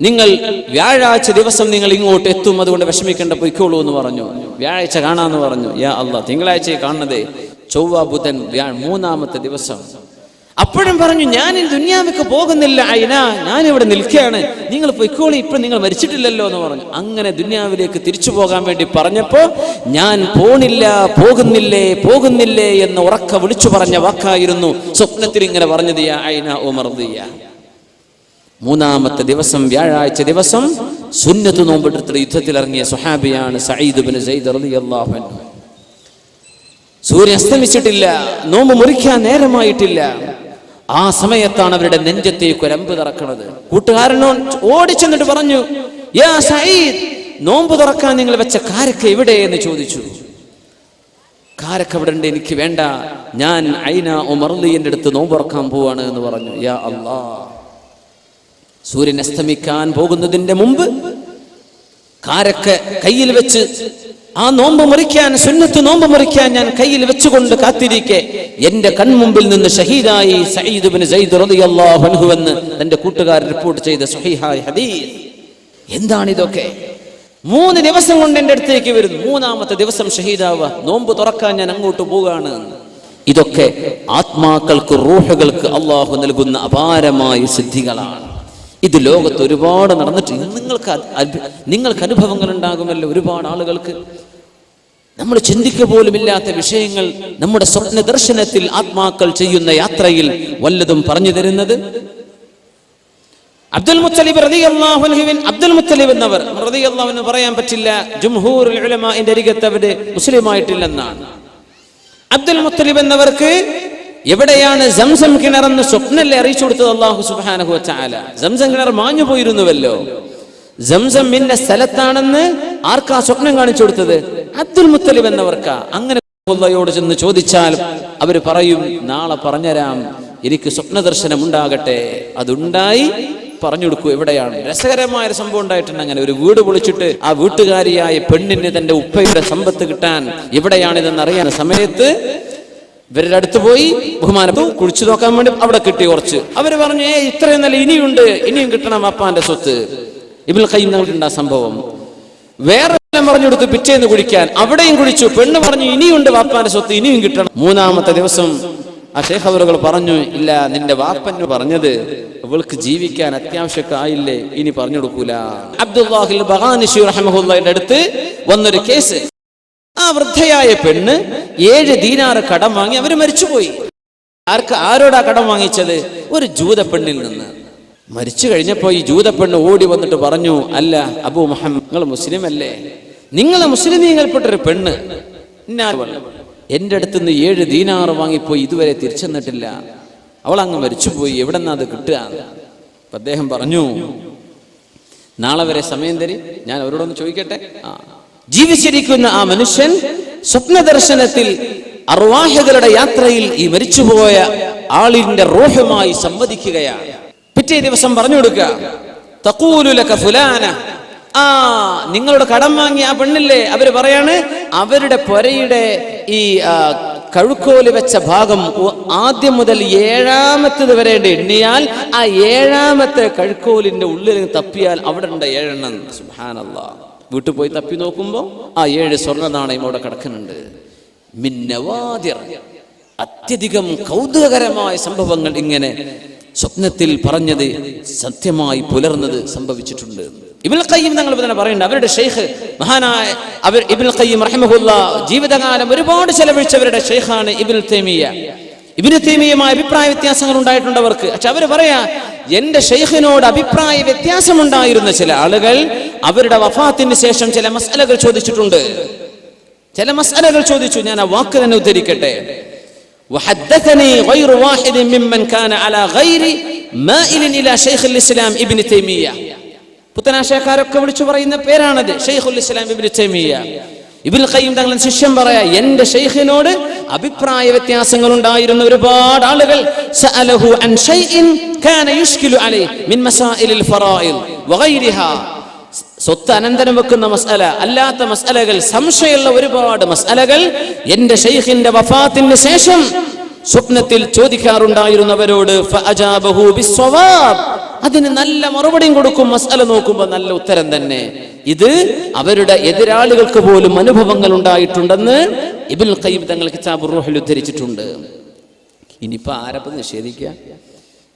നിങ്ങൾ, വ്യാഴാഴ്ച ദിവസം നിങ്ങൾ ഇങ്ങോട്ട് എത്തും, അതുകൊണ്ട് വിഷമിക്കേണ്ട, പൊയ്ക്കോളൂ എന്ന് പറഞ്ഞു. വ്യാഴാഴ്ച കാണാന്ന് പറഞ്ഞു. യാ അല്ലാഹ്, തിങ്കളാഴ്ച കാണുന്നതേ, ചൊവ്വ ബുധൻ 3-ാമത്തെ ദിവസം. അപ്പോഴും പറഞ്ഞു, ഞാൻ ഈ ദുനിയാവിലേക്ക് പോകുന്നില്ല ഐനാ, ഞാൻ ഇവിടെ നിൽക്കുകയാണ്, നിങ്ങൾ പൊയ്ക്കോളി, ഇപ്പൊ നിങ്ങൾ മരിച്ചിട്ടില്ലല്ലോ എന്ന് പറഞ്ഞു. അങ്ങനെ ദുനിയാവിലേക്ക് തിരിച്ചു പോകാൻ വേണ്ടി പറഞ്ഞപ്പോ, ഞാൻ പോകുന്നില്ലേ എന്ന് ഉറക്ക വിളിച്ചു പറഞ്ഞ വാക്കായിരുന്നു സ്വപ്നത്തിൽ ഇങ്ങനെ പറഞ്ഞത്, യാ ഐനാ ഉമർദിയ. 3-ാമത്തെ ദിവസം, വ്യാഴാഴ്ച ദിവസം, സുന്നത്ത് നോമ്പെടുത്തിട്ട് യുദ്ധത്തിൽ ഇറങ്ങിയ സ്വഹാബിയാണ് സഈദ് ഇബ്നു സൈദ് റളിയല്ലാഹു അൻഹു. സൂര്യൻ അസ്തമിച്ചിട്ടില്ല, നോമ്പ് മുറിക്കാൻ നേരമായിട്ടില്ല. ആ സമയത്താണ് അവരുടെ നെഞ്ചത്തേക്ക് ഒരു അമ്പ് തറക്കുന്നത്. കൂട്ടുകാരനോട് ഓടിച്ചെന്നിട്ട് പറഞ്ഞു, യാ സഈദ്, നോമ്പ് തുറക്കാൻ നിങ്ങൾ വെച്ച കാരക്ക എവിടെ എന്ന് ചോദിച്ചു. കാരക്ക ഇവിടെ ഉണ്ട്, എനിക്ക് വേണ്ട, ഞാൻ ഐനാ ഉമർദിയുടെ അടുത്ത് നോമ്പ് തുറക്കാൻ പോവാണ് എന്ന് പറഞ്ഞു. യാ അല്ലാഹ്, സൂര്യൻ അസ്തമിക്കാൻ പോകുന്നതിന്റെ മുമ്പ് കാരക്ക കയ്യിൽ വെച്ച് ആ നോമ്പ് മുറിക്കാൻ, സുന്നത്ത് നോമ്പ് മുറിക്കാൻ ഞാൻ കയ്യിൽ വെച്ചുകൊണ്ട് കാത്തിരിക്കെ എന്റെ കൺമുമ്പിൽ നിന്ന് ഷഹീദായി സഈദ് ഇബ്നു സൈദ് റളിയല്ലാഹു അൻഹു എന്ന് തന്റെ കൂട്ടുകാരൻ റിപ്പോർട്ട് ചെയ്ത സ്വഹീഹായ ഹദീസ്. എന്താണ് ഇതൊക്കെ? 3 ദിവസം കൊണ്ട് എൻ്റെ അടുത്തേക്ക് വരുന്നു. 3-ാമത്തെ ദിവസം ഷഹീദാവുക, നോമ്പ് തുറക്കാൻ ഞാൻ അങ്ങോട്ട് പോവുകയാണ്. ഇതൊക്കെ ആത്മാക്കൾക്ക്, റൂഹുകൾക്ക് അള്ളാഹു നൽകുന്ന അപാരമായ സിദ്ധികളാണ്. ഇത് ലോകത്ത് ഒരുപാട് നടന്നിട്ട് നിങ്ങൾക്ക് അനുഭവങ്ങൾ ഉണ്ടാകുമല്ലോ. ഒരുപാട് ആളുകൾക്ക് നമ്മൾ ചിന്തിക്ക പോലുമില്ലാത്ത വിഷയങ്ങൾ നമ്മുടെ സ്വപ്ന ദർശനത്തിൽ ആത്മാക്കൾ ചെയ്യുന്ന യാത്രയിൽ വല്ലതും പറഞ്ഞു തരുന്നത്. അബ്ദുൽ മുത്തലിബ് റളിയല്ലാഹു അൻഹുവിൻ, അബ്ദുൽ മുത്തലിബ് എന്നവർ റളിയല്ലാഹു അൻഹു പറയാൻ പറ്റില്ല, ജംഹൂറുൽ ഉലമാഇന്റെ അരികത്ത് അവര് മുസ്ലിമായിട്ടില്ലെന്നാണ്. അബ്ദുൽ മുത്തലിബ് എന്നവർക്ക് എവിടെയാണ് സംസം കിണറെന്ന് സ്വപ്നല്ലേ അറിയിച്ചു കൊടുത്തത് അല്ലാഹു സുബ്ഹാനഹു വ തആല. സംസം കിണർ മാഞ്ഞു പോയിരുന്നുവല്ലോ. സംസം ഇന്ന സ്ഥലത്താണെന്ന് ആർക്കാ സ്വപ്നം കാണിച്ചു കൊടുത്തത്? അബ്ദുൽ മുത്തലിബ് എന്നവർക്കാ. അങ്ങനെ അല്ലാഹുവോട് ചെന്ന് ചോദിച്ചാൽ അവർ പറയും, നാളെ പറഞ്ഞുതരാം, എനിക്ക് സ്വപ്ന ദർശനം ഉണ്ടാകട്ടെ. അതുണ്ടായി പറഞ്ഞു കൊടുക്കൂ എവിടെയാണ്. രസകരമായ ഒരു സംഭവം ഉണ്ടായിട്ടുണ്ട്. അങ്ങനെ ഒരു വീട് പൊളിച്ചിട്ട് ആ വീട്ടുകാരിയായ പെണ്ണിന് തന്റെ ഉപ്പയുടെ സമ്പത്ത് കിട്ടാൻ എവിടെയാണിതെന്ന് അറിയാൻ സമയത്ത് ഇവരുടെ അടുത്ത് പോയി ബഹുമാനപ്പെട്ടു കുഴിച്ചു നോക്കാൻ വേണ്ടി അവിടെ കിട്ടി കുറച്ച്. അവര് പറഞ്ഞു, ഇത്രയും നല്ല ഇനിയുണ്ട്, ഇനിയും കിട്ടണം അപ്പാന്റെ സ്വത്ത്. ഇബ്നുൽ ഖയ്യിം തങ്ങൾക്കുണ്ട് ആ സംഭവം. വേറെ പറഞ്ഞു കൊടുത്ത് പിറ്റേന്ന് കുടിക്കാൻ, അവിടെയും കുടിച്ചു. പെണ്ണ് പറഞ്ഞു, ഇനിയുണ്ട് വാപ്പാന്റെ സ്വത്ത്, ഇനിയും കിട്ടണം. 3-ാമത്തെ ദിവസം ആ ശൈഖ് അവറുകൾ പറഞ്ഞു, ഇല്ല, നിന്റെ വാപ്പന് പറഞ്ഞത് അവൾക്ക് ജീവിക്കാൻ അത്യാവശ്യക്കായില്ലേ, ഇനി പറഞ്ഞു കൊടുക്കൂല. അബ്ദുല്ലാഹിൽ ബഗാനിശി റഹ്മഹുല്ലാഹിന്റെ അടുത്ത് വന്നൊരു കേസ്. ആ വൃദ്ധയായ പെണ്ണ് 7 ദീനാർ കടം വാങ്ങി അവര് മരിച്ചുപോയി. ആരോടാ കടം വാങ്ങിച്ചത്? ഒരു ജൂത പെണ്ണിൽ നിന്ന്. മരിച്ചു കഴിഞ്ഞപ്പോ ഈ ജൂത പെണ്ണ് ഓടി വന്നിട്ട് പറഞ്ഞു, അല്ല അബൂ മുഹമ്മദ്, നിങ്ങൾ മുസ്ലിം അല്ലേ? നിങ്ങളെ മുസ്ലിമീങ്ങൾപ്പെട്ടൊരു പെണ്ണ് എന്റെ അടുത്ത് നിന്ന് 7 ദീനാർ വാങ്ങിപ്പോയി, ഇതുവരെ തിരിച്ചെന്നിട്ടില്ല. അവൾ അങ്ങ് മരിച്ചുപോയി, എവിടെ നിന്നാ അത് കിട്ടുക? അപ്പൊ അദ്ദേഹം പറഞ്ഞു, നാളെ വരെ സമയം തരി, ഞാൻ അവരോടൊന്ന് ചോദിക്കട്ടെ. ജീവിച്ചിരിക്കുന്ന ആ മനുഷ്യൻ സ്വപ്ന ദർശനത്തിൽ അർവാഹുകളുടെ യാത്രയിൽ ഈ മരിച്ചുപോയ ആളിന്റെ റൂഹുമായി സംവദിക്കുകയാണ്. പിറ്റേ ദിവസം പറഞ്ഞു കൊടുക്കുക, തഖൂലു ലക ഫുലാന, നിങ്ങളുടെ കടം വാങ്ങിയ ആ പെണ്ണില്ലേ, അവര് പറയാണ്, അവരുടെ പൊരയുടെ ഈ കഴുക്കോല് വെച്ച ഭാഗം ആദ്യം മുതൽ 7-ാമത്തേത് വരെ എണ്ണിയാൽ ആ 7-ാമത്തെ കഴുക്കോലിന്റെ ഉള്ളിൽ തപ്പിയാൽ അവിടെ ഉണ്ട് 7 എണ്ണം. സുബ്ഹാനല്ലാഹ്. വീട്ടിൽ പോയി തപ്പി നോക്കുമ്പോ ആ 7 സ്വർണ്ണ നാണയം അവിടെ കിടക്കുന്നുണ്ട്. മിന്നവാദിർ, അത്യധികം കൗതുകകരമായ സംഭവങ്ങൾ ഇങ്ങനെ സ്വപ്നത്തിൽ പറഞ്ഞത് സത്യമായി പുലർന്നത് സംഭവിച്ചിട്ടുണ്ട്. ഇബ്നുൽ ഖയ്യിം തങ്ങൾ തന്നെ പറയുന്നുണ്ട്, അവരുടെ ഷെയ്ഖ് മഹാനായ ഇബ്നുൽ ഖയ്യിം റഹിമഹുല്ലാഹ് ജീവിതകാലം ഒരുപാട് ചെലവഴിച്ചവരുടെ ഷെയ്ഖാണ് ഇബ്നുൽ തൈമിയ്യ. ഇബ്നു തൈമിയ്യയുമായി അഭിപ്രായ വ്യത്യാസങ്ങൾ ഉണ്ടായിട്ടുണ്ട് അവർക്ക്. പക്ഷെ അവര് പറയാ, എന്റെ ഷെയ്ഖിനോട് അഭിപ്രായ വ്യത്യാസമുണ്ടായിരുന്ന ചില ആളുകൾ അവരുടെ വഫാത്തിന് ശേഷം ചില മസ്അലകൾ ചോദിച്ചിട്ടുണ്ട്. ചില മസ്അലകൾ ചോദിച്ചു. ഞാൻ ആ വാക്ക് തന്നെ ഉദ്ധരിക്കട്ടെ. وحدثني غير واحد ممن كان على غير مائل الى شيخ الاسلام ابن تيميه. പുത്തനാശയക്കാരൊക്കെ വിളിച്ചു പറയുന്ന പേരാണത്, ഷെയ്ഖുൽ ഇസ്ലാം ഇബ്നു തൈമിയ്യ. ഇബ്നുൽ ഖയ്യിം തങ്ങളുടെ ശിഷ്യൻ പറയാ, എന്റെ ഷെയ്ഖിനോട് അഭിപ്രായ വ്യത്യാസങ്ങൾ ഉണ്ടായിരുന്ന ഒരുപാട് ആളുകൾ സഅലഹു അൻ ഷൈഇൻ കാന യുഷ്കിലു അലൈഹി മിൻ മസായിലിൽ ഫറായിദ് വഗൈരിഹാ. സ്വത്ത് അനന്തരം വെക്കുന്ന മസ്അല അല്ലാത്ത മസ്അലകൾ, സംശയമുള്ള ഒരുപാട് മസ്അലകൾ എന്റെ ഷെയ്ഖിന്റെ വഫാത്തിന് ശേഷം സ്വപ്നത്തിൽ ചോദിക്കാറുണ്ടായിരുന്നവരോട് ഫഅജാബഹു ബിസ്സവാബ്, അതിന് നല്ല മറുപടിയും കൊടുക്കും. മസ്അല നോക്കുമ്പോൾ നല്ല ഉത്തരം തന്നെ. ഇത് അവരുടെ എതിരാളികൾക്ക് പോലും അനുഭവങ്ങൾ ഉണ്ടായിട്ടുണ്ടെന്ന് ഇബ്നുൽ ഖയ്യിം തങ്ങൾ കിതാബുർ റൂഹിൽ ഉദ്ധരിച്ചിട്ടുണ്ട്. ഇനിയിപ്പോ ആരപ്പം നിഷേധിക്കുക?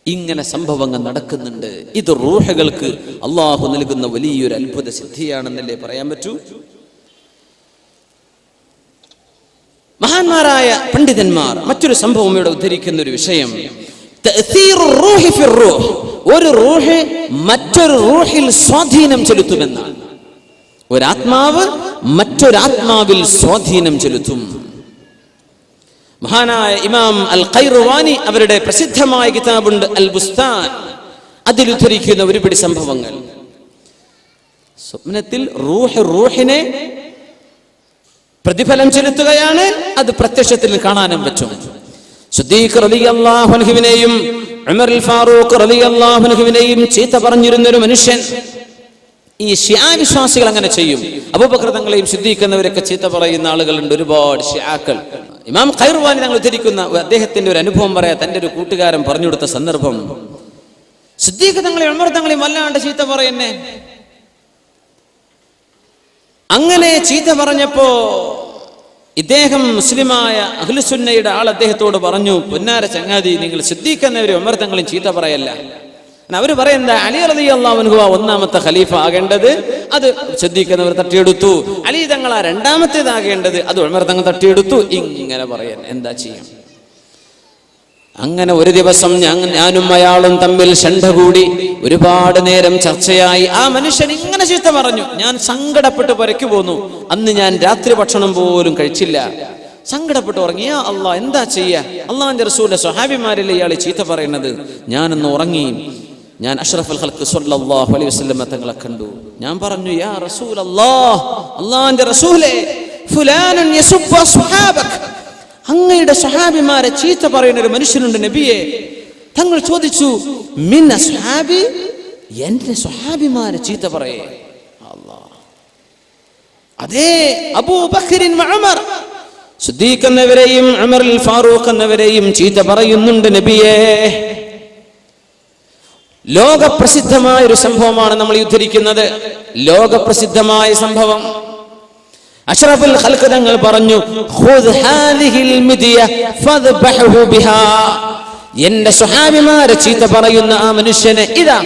ഇങ്ങനെ സംഭവങ്ങൾ നടക്കുന്നുണ്ട്. ഇത് റൂഹുകൾക്ക് അള്ളാഹു നൽകുന്ന വലിയൊരു അത്ഭുത സിദ്ധിയാണെന്നല്ലേ പറയാൻ പറ്റൂ. മഹാന്മാരായ പണ്ഡിതന്മാർ മറ്റൊരു സംഭവം ഇവിടെ ഉദ്ധരിക്കുന്ന ഒരു വിഷയം, ഒരു റൂഹ് മറ്റൊരു റൂഹിൽ സ്വാധീനം ചെലുത്തുമെന്നാണ്. ഒരാത്മാവ് മറ്റൊരാത്മാവിൽ സ്വാധീനം ചെലുത്തും. മഹാനായ ഇമാം അൽ ഖൈറുവാനി അവരുടെ പ്രസിദ്ധമായ കിതാബുണ്ട് അൽ ബുസ്താൻ, അതിൽ ഉദ്ധരിക്കുന്ന ഒരുപിടി സംഭവങ്ങൾ. സ്വപ്നത്തിൽ റൂഹിനെ പ്രതിഫലം ചെലുത്തുകയാണ്, അത് പ്രത്യക്ഷത്തിൽ കാണാനും പറ്റും. സിദ്ദീഖ് റളിയല്ലാഹു അൻഹുവിനെയും ഉമർ അൽ ഫാറൂഖ് റളിയല്ലാഹു അൻഹുവിനെയും ചീത്ത പറഞ്ഞിരുന്നൊരു മനുഷ്യൻ ഈ ഷിയാ വിശ്വാസികൾ അങ്ങനെ ചെയ്യും. അബൂബക്കർ തങ്ങളെയും സിദ്ദീഖിനെയൊക്കെ ചീത്ത പറയുന്ന ആളുകളുണ്ട്, ഒരുപാട് ഷിയാക്കൾ. ഇമാം ഖൈർവാനി തങ്ങൾ ഉദ്ധരിക്കുന്ന അദ്ദേഹത്തിന്റെ ഒരു അനുഭവം പറയാ. തന്റെ ഒരു കൂട്ടുകാരൻ പറഞ്ഞു കൊടുത്ത സന്ദർഭം, സിദ്ദീഖ് തങ്ങളെയും ഉമർ തങ്ങളെയും വല്ലാണ്ട് ചീത്ത പറയുന്നേ. അങ്ങനെ ചീത്ത പറഞ്ഞപ്പോ ഇദ്ദേഹം മുസ്ലിമായ അഹ്ലുസുന്നയുടെ ആൾ അദ്ദേഹത്തോട് പറഞ്ഞു, പൊന്നാര ചങ്ങാതി, നിങ്ങൾ സിദ്ദീഖ് എന്നവരെ ഉമർ തങ്ങളെയും ചീത്ത പറയല്ല. അവർ പറയുന്നത് അലി റളിയല്ലാഹു അൻഹു ഒന്നാമത്തെ ഖലീഫ ആകേണ്ടത്, അത് സിദ്ദീഖ് എന്നവർ തട്ടിയെടുത്തു. അലി തങ്ങൾ രണ്ടാമത്തേതാകേണ്ടത്, അത് ഉമർ തങ്ങൾ തട്ടിയെടുത്തു. ഇങ്ങനെ പറയാൻ എന്താ ചെയ്യാം? അങ്ങനെ ഒരു ദിവസം ഞാനും അയാളും തമ്മിൽ ശണ്ട കൂടി, ഒരുപാട് നേരം ചർച്ചയായി. ആ മനുഷ്യൻ ഇങ്ങനെ ചീത്ത പറഞ്ഞു. ഞാൻ സങ്കടപ്പെട്ട് പുരയ്ക്ക് പോന്നു. അന്ന് ഞാൻ രാത്രി ഭക്ഷണം പോലും കഴിച്ചില്ല, സങ്കടപ്പെട്ട് ഉറങ്ങിയ. അള്ളാഹ് എന്താ ചെയ്യാ? അള്ളാഹുവിന്റെ റസൂലിന്റെ സ്വഹാബിമാരിലെ ഇയാളെ ചീത്ത പറയുന്നത്. ഞാനൊന്ന് ഉറങ്ങി. ഞാൻ അഷ്റഫുൽ ഖൽഖ് സ്വല്ലല്ലാഹു അലൈഹി വസല്ലം തങ്ങളെ കണ്ടു. ഞാൻ പറഞ്ഞു, യാ റസൂലല്ലാഹ്, അള്ളാഹുവിന്റെ റസൂലേ, ഫുലാനുൻ യസുബ്ബു അസ്ഹാബക, അങ്ങയുടെ സ്വഹാബിമാരെ ചീത്ത പറയുന്ന ഒരു മനുഷ്യനുണ്ട് നബിയെ. തങ്ങൾ ചോദിച്ചു, മിൻ അസ്ഹാബി, എന്റെ സ്വഹാബിമാരെ ചീത്ത പറയേ? അല്ലാഹ്, അതേ അബൂബക്കറിൻ ഉമർ, സിദ്ദീഖ് എന്നവരെയും ഉമറുൽ ഫാറൂഖ് എന്നവരെയും ചീത്ത പറയുന്നുണ്ട് നബിയെ. ലോകപ്രസിദ്ധമായ ഒരു സംഭവമാണ് നമ്മൾ ഉദ്ധരിക്കുന്നത്. ലോകപ്രസിദ്ധമായ സംഭവം. അഷ്റഫുൽ ഖൽഖ് തങ്ങൾ പറഞ്ഞു, ഖുദ് ഹാദിഹിൽ മിദിയ ഫദ്ബഹു ബിഹാ, എന്റെ സ്വഹാബിമാരെ ചീത്ത പറയുന്ന ആ മനുഷ്യനെ ഇതാ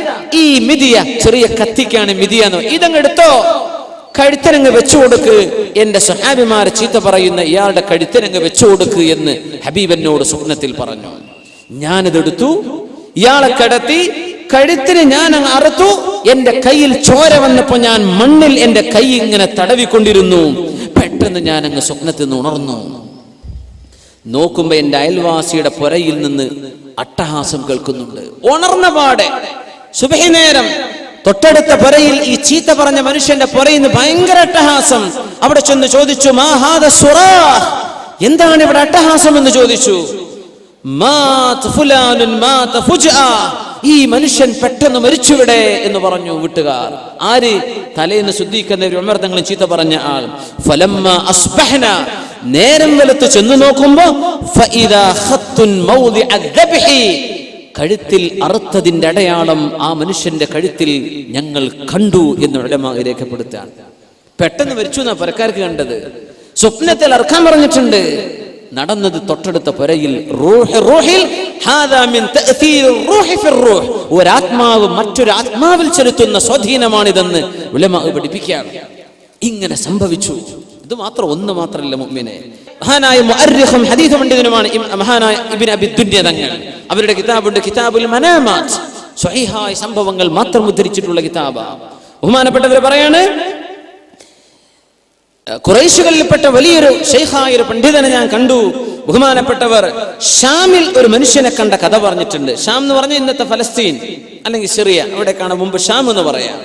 ഈ മിദിയ, ചെറിയ കത്തിക്കാണ് മിദിയ എന്ന്, ഇതങ്ങ് എടുത്തോ, കഴുത്തരങ്ങ് വെച്ചു കൊടുക്ക്. എന്റെ സ്വഹാബിമാരെ ചീത്ത പറയുന്ന ഇയാളുടെ കഴുത്തരങ്ങ് വെച്ചു കൊടുക്ക് എന്ന് ഹബീബനോട് സ്വപ്നത്തിൽ പറഞ്ഞു. ഞാനിതെടുത്തു, ഇയാളെ കടത്തി, കഴുത്തിന് ഞാൻ അങ്ങ് അറുത്തു. എന്റെ കയ്യിൽ ചോര വന്നപ്പോ ഞാൻ മണ്ണിൽ എന്റെ കൈ ഇങ്ങനെ തടവിക്കൊണ്ടിരുന്നു. പെട്ടെന്ന് ഞാൻ അങ്ങ് സ്വപ്നത്തിൽ നിന്ന് ഉണർന്നു. നോക്കുമ്പോ എന്റെ അയൽവാസിയുടെ പുരയിൽ നിന്ന് അട്ടഹാസം കേൾക്കുന്നുണ്ട്. ഉണർന്ന പാടെ സുബഹി നേരം തൊട്ടടുത്ത പുരയിൽ ഈ ചീത്ത പറഞ്ഞ മനുഷ്യന്റെ പുരയിൽ നിന്ന് ഭയങ്കര അട്ടഹാസം. അവിടെ ചെന്ന് ചോദിച്ചു, മാ ഹാദ സുറാഹ്, എന്താണ് ഇവിടെ അട്ടഹാസം എന്ന് ചോദിച്ചു. മാത് ഫുലാനുൻ മാത ഫുജ്ആ, ഈ മനുഷ്യൻ പെട്ടെന്ന് മരിച്ചുവിടെ എന്ന് പറഞ്ഞു വീട്ടുകാർ. ആര്? തലേന്ന് സിദ്ദീഖ് എന്നവർ ഉമർ തങ്ങൾ ചീത്ത പറഞ്ഞ ആൾ. ഫലമ്മ അസ്ബഹന, നേരം വെളുത്ത് ചെന്ന് നോക്കുമ്പോ ഫഇദാ ഖത്തുൻ മൗദിഅ ദബ്ഹി, കഴുത്തിൽ അറുത്തതിന്റെ അടയാളം ആ മനുഷ്യന്റെ കഴുത്തിൽ ഞങ്ങൾ കണ്ടു എന്ന് ഉലമാ രേഖപ്പെടുത്താൻ. പെട്ടെന്ന് മരിച്ചു എന്നാ പരക്കാർക്ക് കണ്ടത്. സ്വപ്നത്തിൽ അറുക്കാൻ പറഞ്ഞിട്ടുണ്ട്. നടന്നത് തൊട്ടടുത്ത പുരയിൽ. ഒരാത്മാവ് മറ്റൊരു ആത്മാവിൽ ചെലുത്തുന്ന സ്വാധീനമാണിതെന്ന് ഉലമാ പഠിപ്പിക്കുകയാണ്. ഇങ്ങനെ സംഭവിച്ചു. ഇത് മാത്രം, ഒന്ന് മാത്രമല്ല മുഅ്മിനെ. മഹാനായ മുഅർരിഖും ഹദീസ് പണ്ഡിതനുമാണ് മഹാനായ ഇബ്നു അബി ദുനിയ തങ്ങൾ. അവരുടെ കിതാബുണ്ട്, കിതാബുൽ മനാമാത്ത്, സ്വഹീഹായ സംഭവങ്ങൾ മാത്രം ഉദ്ധരിച്ചിട്ടുള്ള കിതാബ്. ബഹുമാനപ്പെട്ടവർ പറയാണ്, ഖുറൈശുകളിൽപ്പെട്ട വലിയൊരു ശൈഖായ ഒരു പണ്ഡിതനെ ഞാൻ കണ്ടു. ബഹുമാനപ്പെട്ടവർ ഷാമിൽ ഒരു മനുഷ്യനെ കണ്ട കഥ പറഞ്ഞിട്ടുണ്ട്. ഷാം എന്ന് പറഞ്ഞാൽ ഇന്നത്തെ ഫലസ്തീൻ അല്ലെങ്കിൽ സിറിയ, അവിടേക്കാണ് മുമ്പ് ഷാം എന്ന് പറയാം.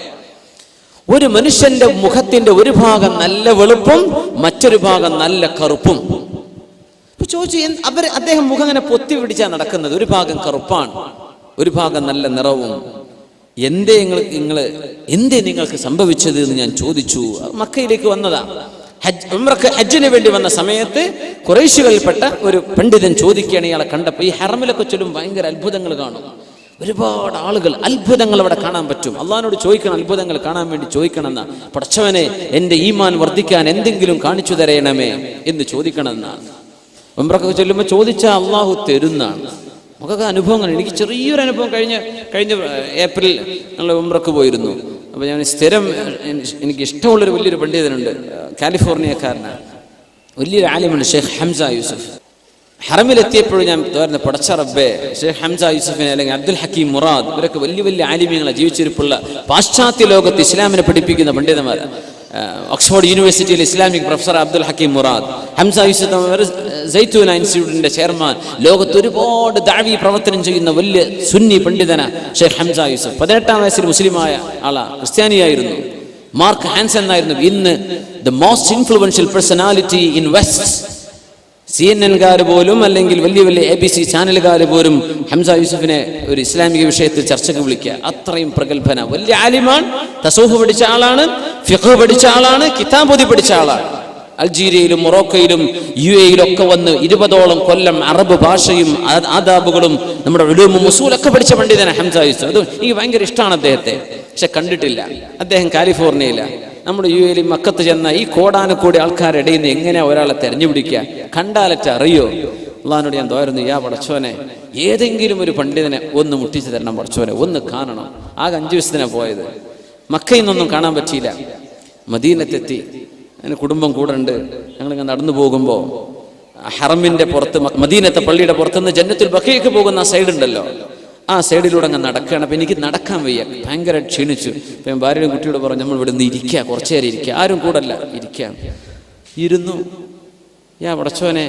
ഒരു മനുഷ്യന്റെ മുഖത്തിന്റെ ഒരു ഭാഗം നല്ല വെളുപ്പും മറ്റൊരു ഭാഗം നല്ല കറുപ്പും. ചോദിച്ചു, അദ്ദേഹം മുഖം അങ്ങനെ പൊത്തി പിടിച്ചാ നടക്കുന്നത്. ഒരു ഭാഗം കറുപ്പാണ്, ഒരു ഭാഗം നല്ല നിറവും. എന്തേ നിങ്ങൾക്ക് സംഭവിച്ചത് എന്ന് ഞാൻ ചോദിച്ചു. മക്കയിലേക്ക് വന്നതാ, ഹജ്ജിന് വേണ്ടി വന്ന സമയത്ത് ഖുറൈശികളിൽപ്പെട്ട ഒരു പണ്ഡിതൻ ചോദിക്കുകയാണ്. ഇയാളെ കണ്ടപ്പോൾ ഈ ഹറമിലൊക്കെ ചൊല്ലും ഭയങ്കര അത്ഭുതങ്ങൾ കാണും. ഒരുപാട് ആളുകൾ അത്ഭുതങ്ങൾ അവിടെ കാണാൻ പറ്റും. അള്ളാഹിനോട് ചോദിക്കണം, അത്ഭുതങ്ങൾ കാണാൻ വേണ്ടി ചോദിക്കണം എന്നാ. പടച്ചവനെ, എന്റെ ഈമാൻ വർദ്ധിക്കാൻ എന്തെങ്കിലും കാണിച്ചു തരയണമേ എന്ന് ചോദിക്കണം എന്നാണ്. ഉംറക്കൊക്കെ ചൊല്ലുമ്പോൾ ചോദിച്ചാൽ അള്ളാഹു തരുന്നാണ്. നമുക്കൊക്കെ അനുഭവങ്ങൾ. എനിക്ക് ചെറിയൊരു അനുഭവം കഴിഞ്ഞ ഏപ്രിൽ ഞങ്ങൾ ഉംറക്ക് പോയിരുന്നു. അപ്പോൾ ഞാൻ സ്ഥിരം, എനിക്ക് ഇഷ്ടമുള്ളൊരു വലിയൊരു പണ്ഡിതനുണ്ട്, കാലിഫോർണിയക്കാരനാണ്, വലിയൊരു ആലിമാണ്, ഷെയ്ഖ് ഹംസ യൂസഫ്. ഹറമിലെത്തിയപ്പോഴും ഞാൻ തോന്നുന്ന പടച്ച റബ്ബേ, ഷെയ്ഖ് ഹംസ യൂസഫിനെ അല്ലെങ്കിൽ അബ്ദുൽ ഹക്കീം മുറാദ്, ഇവരൊക്കെ വലിയ വലിയ ആലിമ്യങ്ങളെ ജീവിച്ചിരിപ്പുള്ള പാശ്ചാത്യ ലോകത്ത് ഇസ്ലാമിനെ പഠിപ്പിക്കുന്ന പണ്ഡിതന്മാർ. ഓക്സ്ഫോർഡ് യൂണിവേഴ്സിറ്റിയിലെ ഇസ്ലാമിക് പ്രൊഫസർ അബ്ദുൽ ഹക്കീം മുറാദ്, ഹംസ യൂസഫ് സൈത്തൂന ഇൻസ്റ്റിറ്റ്യൂട്ടിന്റെ ചെയർമാൻ, ലോകത്ത് ഒരുപാട് ദഅവി പ്രവർത്തനം ചെയ്യുന്ന വലിയ സുന്നി പണ്ഡിതന ഷെയ്ഖ് ഹംസ യൂസഫ്. 18-ാം വയസ്സിൽ മുസ്ലിമായ ആളാ, ക്രിസ്ത്യാനിയായിരുന്നു. മാർക്ക് ഹാൻസൺ എന്നായിരുന്നു ഇന്ന് the most influential personality in west. CNN പോലും അല്ലെങ്കിൽ വലിയ വലിയ ABC ചാനലുകാർ പോലും ഹംസ യൂസുഫിനെ ഒരു ഇസ്ലാമിക വിഷയത്തിൽ ചർച്ചയ്ക്ക് വിളിക്കുക. അത്രയും പ്രഗത്ഭന, വലിയ ആലിമാണ്, തസൂഫ് പഠിച്ച ആളാണ്, ഫിഖ് പഠിച്ച ആളാണ്, കിതാബ് പഠിച്ച ആളാണ്. അൾജീരിയയിലും മൊറോക്കയിലും UAE ഒക്കെ വന്ന് 20ഓളം കൊല്ലം അറബ് ഭാഷയും ആദാബുകളും നമ്മുടെ ഉലൂമും ഉസൂലൊക്കെ പഠിച്ച പണ്ഡിതനാണ് ഹംസ യൂസുഫ്. അത് എനിക്ക് ഭയങ്കര ഇഷ്ടമാണ് അദ്ദേഹത്തെ. പക്ഷെ കണ്ടിട്ടില്ല. അദ്ദേഹം കാലിഫോർണിയയിലാണ്. നമ്മുടെ UAE മക്കത്ത് ചെന്ന ഈ കോടാനക്കൂടി ആൾക്കാരുടെ ഇടയിൽ നിന്ന് എങ്ങനെയാ ഒരാളെ തെരഞ്ഞുപിടിക്കുക? കണ്ടാലറ്റ അറിയോ? അള്ളാഹിനോട് ഞാൻ ദുആ, യാ പടച്ചോനെ, ഏതെങ്കിലും ഒരു പണ്ഡിതനെ ഒന്ന് മുട്ടിച്ചു തരണം പടച്ചോനെ, ഒന്ന് കാണണം. ആകെ 5 ദിവസത്തിനാണ് പോയത്. മക്കയിൽ നിന്നൊന്നും കാണാൻ പറ്റിയില്ല. മദീനത്തെത്തി. അതിന് കുടുംബം കൂടെ ഉണ്ട്. ഞങ്ങളിങ്ങനെ നടന്നു പോകുമ്പോൾ ഹറമിന്റെ പുറത്ത്, മദീനത്തെ പള്ളിയുടെ പുറത്തുനിന്ന് ജന്നത്തുൽ ബഖീക്ക് പോകുന്ന ആ സൈഡ് ഉണ്ടല്ലോ, ആ സൈഡിലൂടെ അങ്ങ് നടക്കുകയാണ്. അപ്പം എനിക്ക് നടക്കാൻ വയ്യ, ഭയങ്കര ക്ഷീണിച്ചു. അപ്പം ഞാൻ ഭാര്യയുടെ കുട്ടിയോട് പറഞ്ഞു, നമ്മൾ ഇവിടെ നിന്ന് ഇരിക്കുക, കുറച്ചു നേരം ഇരിക്കുക, ആരും കൂടല്ല, ഇരിക്കുക. ഇരുന്നു. യാ പടച്ചോനെ,